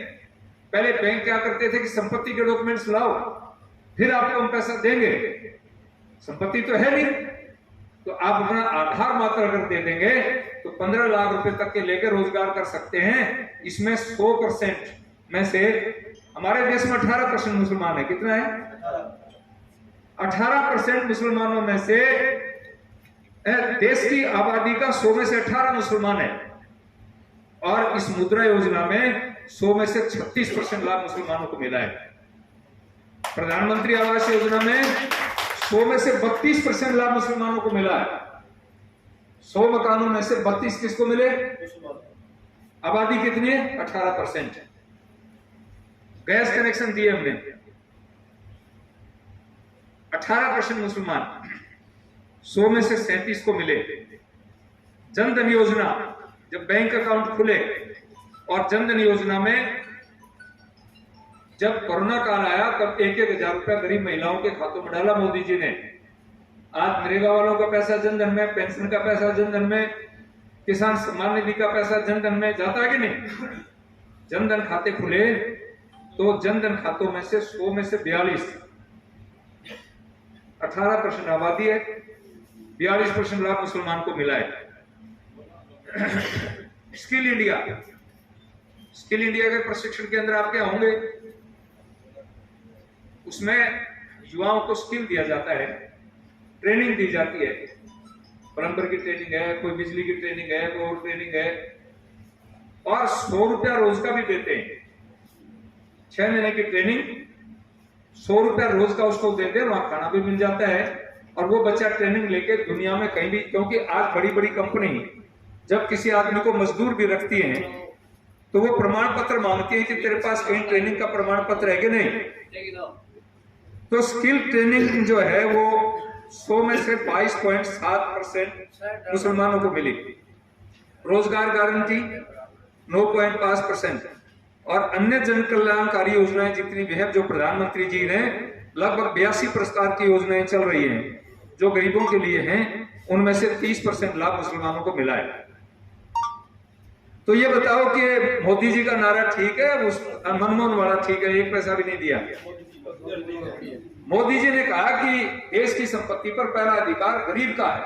पहले बैंक क्या करते थे कि संपत्ति के डॉक्यूमेंट्स लाओ फिर आपको हम पैसा देंगे, संपत्ति तो है नहीं, तो आप अपना आधार मात्र अगर दे देंगे तो 15 लाख रुपए तक के लेकर रोजगार कर सकते हैं। इसमें 100% में से हमारे देश में 18% मुसलमान है। कितना है? 18% मुसलमानों में से देश की आबादी का 100 में से 18 मुसलमान है। और इस मुद्रा योजना में 100 में से 36% लाभ मुसलमानों को मिला है। प्रधानमंत्री आवास योजना में 100 में से 32% लाभ मुसलमानों को मिला है। 100 मकानों में से 32 किसको मिले? आबादी कितनी है? 18%। गैस कनेक्शन दिए हमने, 18% मुसलमान, 100 में से 37 को मिले। जन धन योजना, जब बैंक अकाउंट खुले, और जन धन योजना में जब कोरोना काल आया तब 1,000 रुपया गरीब महिलाओं के खातों में डाला मोदी जी ने। आज नरेगा वालों का पैसा जन धन में, पेंशन का पैसा जन धन में, किसान सम्मान निधि का पैसा जन धन में जाता है कि नहीं? जन धन खाते खुले तो जन धन खातों में से 100 में से 42, 18% आबादी है, 42% लाभ मुसलमान को मिला है। स्किल इंडिया के प्रशिक्षण केंद्र आपके होंगे, उसमें युवाओं को स्किल दिया जाता है, ट्रेनिंग दी जाती है। प्लम्बर की ट्रेनिंग है, कोई बिजली की ट्रेनिंग है, कोई और ट्रेनिंग है, और 100 रुपया रोज का भी देते हैं। 6 महीने की ट्रेनिंग, 100 रुपया रोज का उसको देते हैं, वहां खाना भी मिल जाता है। और वो बच्चा ट्रेनिंग लेके दुनिया में कहीं भी, क्योंकि आज बड़ी बड़ी कंपनी जब किसी आदमी को मजदूर भी रखती है तो वो प्रमाण पत्र मांगती है कि तेरे पास कहीं ट्रेनिंग का प्रमाण पत्र है कि नहीं। तो स्किल ट्रेनिंग जो है वो 100 में से 22.7% मुसलमानों को मिली। रोजगार गारंटी 9.5%, और अन्य जन कल्याणकारी योजनाएं जितनी भी है, जो प्रधानमंत्री जी ने लगभग 82 प्रकार की योजनाएं चल रही हैं जो गरीबों के लिए हैं, उनमें से 30% लाभ मुसलमानों को मिला है। तो ये बताओ कि मोदी जी का नारा ठीक है, उस मनमोहन वाला ठीक है? 1 पैसा भी नहीं दिया। मोदी जी ने कहा कि देश की संपत्ति पर पहला अधिकार गरीब का है,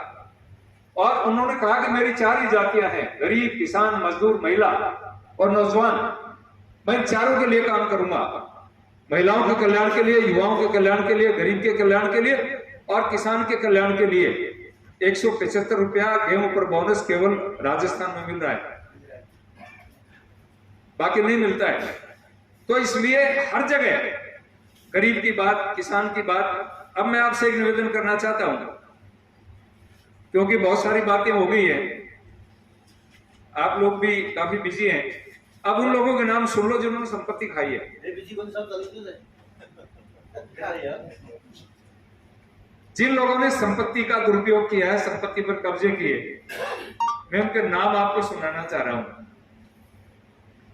और उन्होंने कहा कि मेरी 4 ही जातियां हैं, गरीब, किसान, मजदूर, महिला और नौजवान। मैं चारों के लिए काम करूंगा, महिलाओं के कल्याण के लिए, युवाओं के कल्याण के लिए, गरीब के कल्याण के लिए और किसान के कल्याण के लिए। 175 रुपया गेहूं पर बोनस केवल राजस्थान में मिल रहा है, बाकी नहीं मिलता है। तो इसलिए हर जगह गरीब की बात, किसान की बात। अब मैं आपसे एक निवेदन करना चाहता हूं, क्योंकि बहुत सारी बातें हो गई हैं, आप लोग भी काफी बिजी हैं। अब उन लोगों के नाम सुन लो जिन्होंने संपत्ति खाई है। जिन लोगों ने संपत्ति का दुरुपयोग किया है, संपत्ति पर कब्जे किए, मैं उनके नाम आपको सुनाना चाह रहा हूं।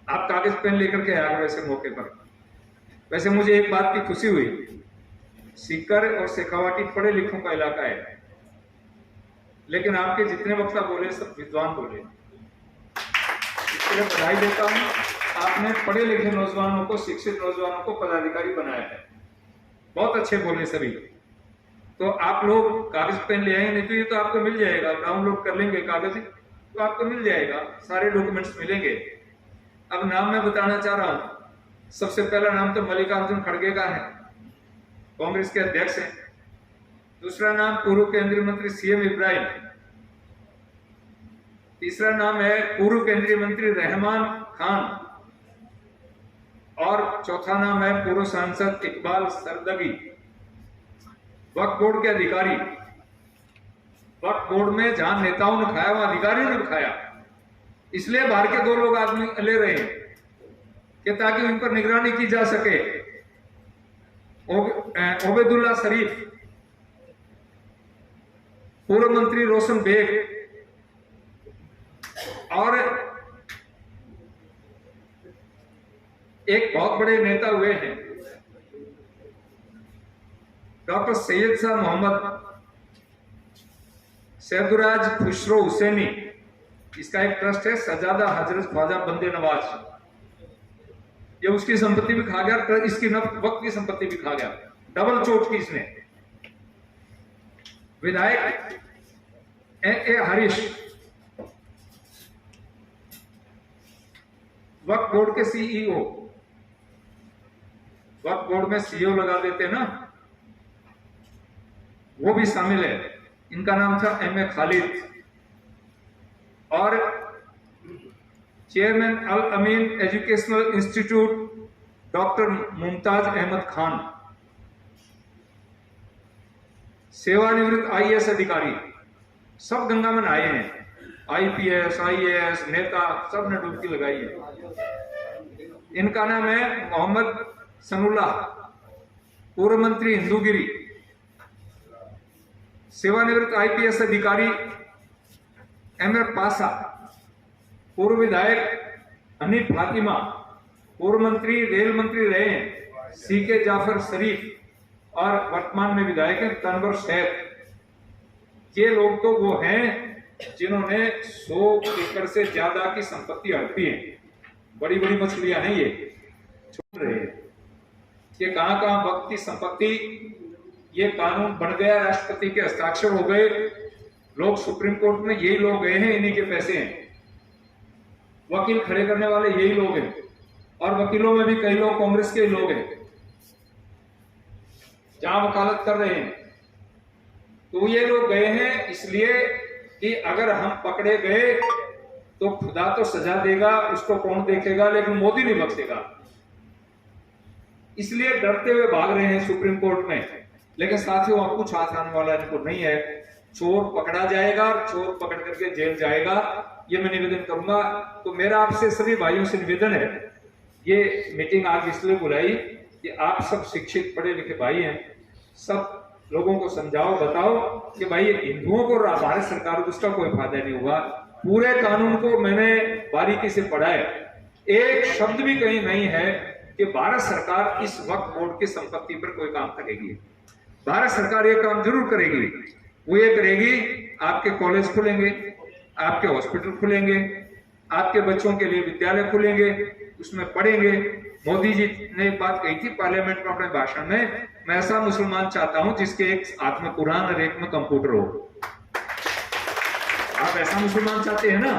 आप कागज पेन लेकर के आए वैसे मौके पर। वैसे मुझे एक बात की खुशी हुई, सीकर और शेखावाटी पढ़े लिखों का इलाका है, लेकिन आपके जितने वक्ता बोले सब विद्वान बोले, इसके लिए बधाई देता हूं। आपने पढ़े लिखे नौजवानों को, शिक्षित नौजवानों को पदाधिकारी बनाया है, बहुत अच्छे बोले सभी। तो आप लोग कागज पेन ले आए, नहीं तो ये तो आपको मिल जाएगा, डाउनलोड कर लेंगे कागज तो आपको मिल जाएगा, सारे डॉक्यूमेंट्स मिलेंगे। अब नाम मैं बताना चाह रहा हूं। सबसे पहला नाम तो मल्लिकार्जुन खड़गे का है, कांग्रेस के अध्यक्ष हैं। दूसरा नाम पूर्व केंद्रीय मंत्री सीएम इब्राहिम। तीसरा नाम है पूर्व केंद्रीय मंत्री रहमान खान, और चौथा नाम है पूर्व सांसद इकबाल सरदगी। वक्फ बोर्ड के अधिकारी, वक्फ बोर्ड में जहां नेताओं ने खाया वहां अधिकारियों ने खाया, इसलिए बाहर के 2 लोग आदमी ले रहे हैं कि ताकि उन पर निगरानी की जा सके। ओबेदुल्ला शरीफ, पूर्व मंत्री रोशन बेग, और एक बहुत बड़े नेता हुए हैं डॉक्टर सैयद शाह मोहम्मद सैदुराज खुसरो हुसैनी, इसका एक ट्रस्ट है, सजादा हजरत ख्वाजा बंदे नवाज, ये उसकी संपत्ति भी खा गया, इसकी वक्त की संपत्ति भी खा गया, डबल चोट की इसने। विधायक ए हरीश, वक्फ बोर्ड के सीईओ, वक्फ बोर्ड में सीईओ लगा देते ना, वो भी शामिल है। इनका नाम था एम.ए. खालिद। और chairman Al Amin educational institute doctor Mumtaz Ahmad Khan, सेवानिवृत्त आईएएस अधिकारी, सब गंगा में आए हैं, आईपीएस आईएएस नेता, सब ने डुबकी लगाई है। इनका नाम है मोहम्मद सनुल्लाह, पूर्व मंत्री हिंदूगिरी, सेवानिवृत्त आईपीएस अधिकारी एमएफ पासा, पूर्व विधायक हनीफ फातिमा, पूर्व मंत्री रेल मंत्री रहे हैं सीके जाफर शरीफ, और वर्तमान में विधायक हैं तनवर शेख। ये लोग तो वो हैं जिन्होंने 100 एकड़ से ज्यादा की संपत्ति हड़पी है। बड़ी बड़ी मछलियां हैं ये, छूट रहे हैं। ये कहां कहां वक्त की संपत्ति, ये कानून बन गया, राष्ट्रपति के हस्ताक्षर हो गए, लोग सुप्रीम कोर्ट में यही लोग गए हैं, इन्हीं के पैसे हैं, वकील खड़े करने वाले यही लोग हैं, और वकीलों में भी कई लोग कांग्रेस के लोग हैं, जहां वकालत कर रहे हैं। तो ये लोग गए हैं इसलिए कि अगर हम पकड़े गए तो खुदा तो सजा देगा, उसको कौन देखेगा, लेकिन मोदी नहीं बख्शेगा, इसलिए डरते हुए भाग रहे हैं सुप्रीम कोर्ट में। लेकिन साथियों, अब कुछ हाथ आने वाला इनको नहीं है, चोर पकड़ा जाएगा और चोर पकड़ करके जेल जाएगा, ये मैं निवेदन करूंगा। तो मेरा आपसे सभी भाइयों से निवेदन है, ये मीटिंग आज इसलिए बुलाई कि आप सब शिक्षित पढ़े लिखे भाई हैं, सब लोगों को समझाओ, बताओ कि भाई हिंदुओं को भारत सरकार को उसका कोई फायदा नहीं हुआ। पूरे कानून को मैंने बारीकी से पढ़ा है, एक शब्द भी कहीं नहीं है कि भारत सरकार इस वक्फ बोर्ड की संपत्ति पर कोई काम करेगी। भारत सरकार ये काम जरूर करेगी, वो ये करेगी, आपके कॉलेज खुलेंगे, आपके हॉस्पिटल खुलेंगे, आपके बच्चों के लिए विद्यालय खुलेंगे, उसमें पढ़ेंगे। मोदी जी ने एक बात कही थी पार्लियामेंट में अपने भाषण में, मैं ऐसा मुसलमान चाहता हूं जिसके एक हाथ में कुरान और एक में कंप्यूटर हो। आप ऐसा मुसलमान चाहते हैं ना,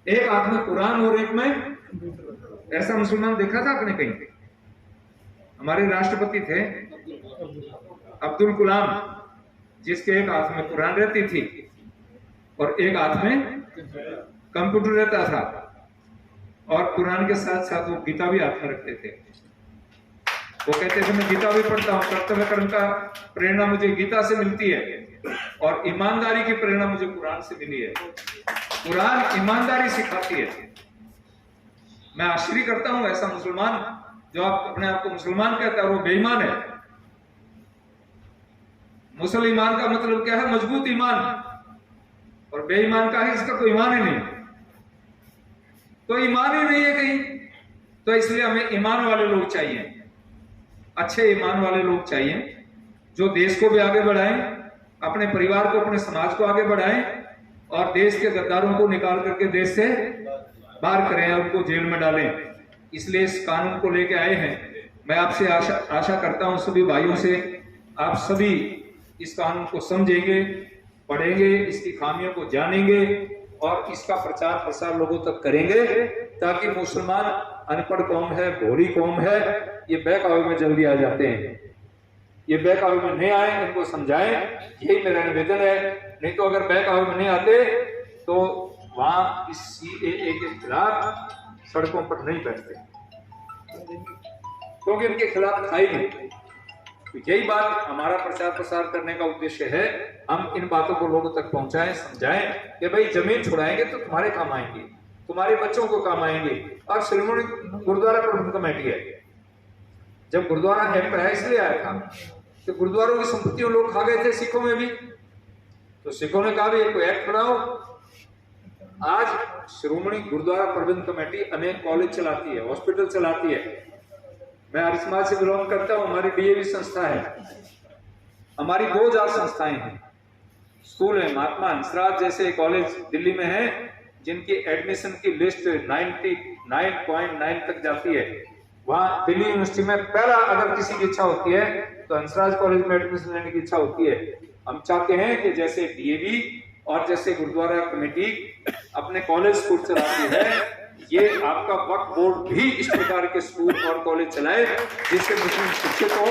एक हाथ में कुरान और एक में, ऐसा मुसलमान देखा था आपने कहीं? हमारे राष्ट्रपति थे अब्दुल कलाम, जिसके एक हाथ में कुरान रहती थी और एक हाथ में कंप्यूटर रहता था, और कुरान के साथ साथ वो गीता भी हाथ में रखते थे। वो कहते थे मैं गीता भी पढ़ता हूँ, कर्तव्य कर्म का प्रेरणा मुझे गीता से मिलती है और ईमानदारी की प्रेरणा मुझे कुरान से मिली है। कुरान ईमानदारी सिखाती है। मैं आश्चर्य करता हूं ऐसा मुसलमान जो आप अपने आप को मुसलमान कहता है, वो बेईमान है। मुसल ईमान का मतलब क्या है? मजबूत ईमान, और बेईमान का है इसका कोई ईमान ही नहीं, तो ईमान ही नहीं है कहीं। तो इसलिए हमें ईमान वाले लोग चाहिए, अच्छे ईमान वाले लोग चाहिए, जो देश को भी आगे बढ़ाएं, अपने परिवार को, अपने समाज को आगे बढ़ाएं, और देश के गद्दारों को निकाल करके देश से बाहर करें, उनको जेल में डालें। इसलिए इस कानून को लेके आए हैं। मैं आपसे आशा करता हूं सभी भाइयों से, आप सभी इस कानून को समझेंगे, पढ़ेंगे, इसकी खामियों को जानेंगे और इसका प्रचार प्रसार लोगों तक करेंगे, ताकि मुसलमान अनपढ़ कौम है, भोली कौम है, ये बहकावे में जल्दी आ जाते हैं। ये बहकावे में नहीं आए, इनको समझाएं, यही मेरा निवेदन है। नहीं तो अगर बहकावे में नहीं आते तो वहां इस CAA के खिलाफ सड़कों पर नहीं बैठते, क्योंकि इनके खिलाफ था ही नहीं। तो यही बात हमारा प्रचार प्रसार करने का उद्देश्य है। हम इन बातों को लोगों तक पहुंचाएं, समझाएं कि भाई जमीन छुड़ाएंगे तो तुम्हारे काम आएंगे, तुम्हारे बच्चों को काम आएंगे। और श्रोमणी गुरुद्वारा प्रबंधक कमेटी है, जब गुरुद्वारा एक्ट आया इसलिए आया था कि गुरुद्वारों की संपत्तियों लोग खा गए थे, सिखों में भी, तो सिखों ने कहा भी कोई एक्ट बनाओ। आज श्रोमणी गुरुद्वारा प्रबंधक कमेटी अनेक कॉलेज चलाती है, हॉस्पिटल चलाती है। मैं आर्य समाज से बिलोंग करता हूं, हमारी DAV संस्था है, हमारी 2000 संस्थाएं हैं, स्कूल है। महात्मा हंसराज जैसे कॉलेज दिल्ली में है जिनकी एडमिशन की लिस्ट 99.9 तक जाती है। वहाँ दिल्ली यूनिवर्सिटी में पहला अगर किसी की इच्छा होती है तो हंसराज कॉलेज में एडमिशन लेने की इच्छा होती है। हम चाहते हैं कि जैसे डीएवी और जैसे गुरुद्वारा कमेटी अपने कॉलेज स्कूल चलाती है, ये आपका वक्फ बोर्ड भी इस प्रकार के स्कूल और कॉलेज चलाए जिससे मुस्लिम शिक्षित हो,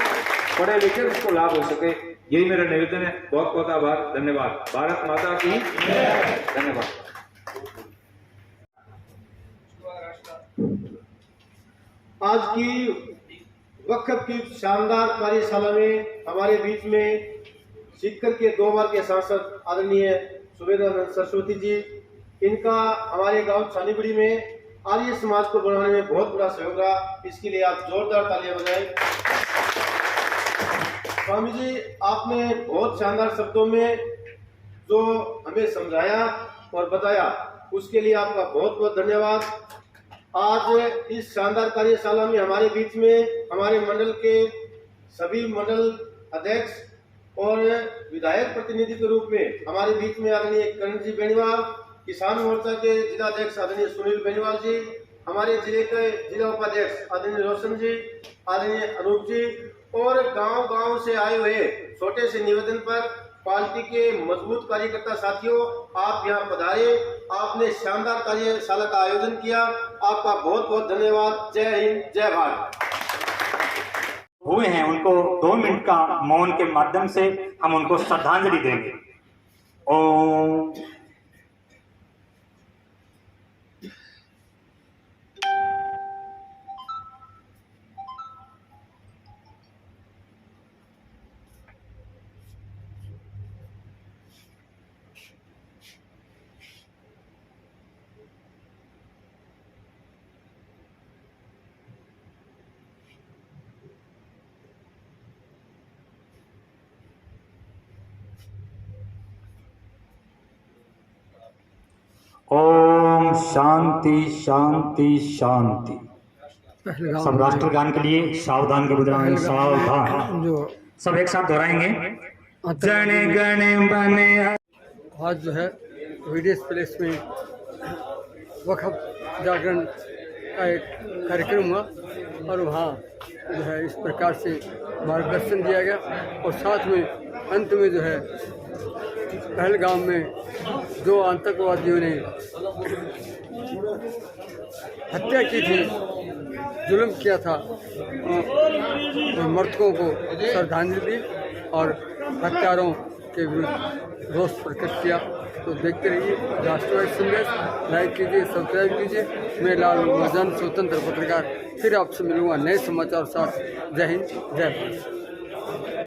पढ़े लिखे, उसको लाभ हो सके। यही मेरा निवेदन है। बहुत बहुत आभार, धन्यवाद। भारत माता की धन्यवाद।
आज की वक्फ की शानदार कार्यशाला में हमारे बीच में सीकर के 2 बार के सांसद आदरणीय सुमेधानंद सरस्वती जी, इनका हमारे गांव छानीबड़ी में आर्य समाज को बनाने में बहुत बड़ा सहयोग रहा। इसके लिए आप जोरदार तालियां बजाएं। स्वामी जी, आपने बहुत शानदार शब्दों में जो हमें समझाया और बताया, उसके लिए आपका बहुत बहुत धन्यवाद। आज इस शानदार कार्यशाला में हमारे बीच में हमारे मंडल के सभी मंडल अध्यक्ष और विधायक प्रतिनिधि के रूप में हमारे बीच में आदरणीय करण जी बेनीवाल, किसान मोर्चा के जिला अध्यक्ष आदरणीय सुनील बेनीवाल जी, हमारे जिले के जिला उपाध्यक्ष आदरणीय रोशन जी, आदरणीय अनूप जी, और गांव-गांव से आए हुए छोटे से निवेदन पर पार्टी के मजबूत कार्यकर्ता साथियों, आप यहाँ पधारे, आपने शानदार कार्यशाला का आयोजन किया, आपका बहुत बहुत धन्यवाद। जय हिंद, जय भारत।
हुए हैं उनको 2 मिनट का मौन के माध्यम से हम उनको श्रद्धांजलि देंगे। ओम। ओम शांति शांति शांति। सब राष्ट्रगान के लिए सावधान के बजाय सावधान,
जो
सब एक साथ दोहराएंगे। जन गण बने।
आज जो है वीडियो प्लेस में वक्फ जागरण का एक कार्यक्रम हुआ और वहाँ जो है इस प्रकार से मार्गदर्शन दिया गया और साथ में अंत में जो है पहलगाम में जो आतंकवादियों ने हत्या की थी, जुल्म किया था, मृतकों को श्रद्धांजलि दी और हत्यारों के विरुद्ध रोष प्रकट किया। तो देखते रहिए राष्ट्रवादी संदेश, लाइक कीजिए, सब्सक्राइब कीजिए। मैं लाल मोहम्मद, स्वतंत्र पत्रकार, फिर आपसे मिलूंगा नए समाचार साथ। जय हिंद, जय भारत।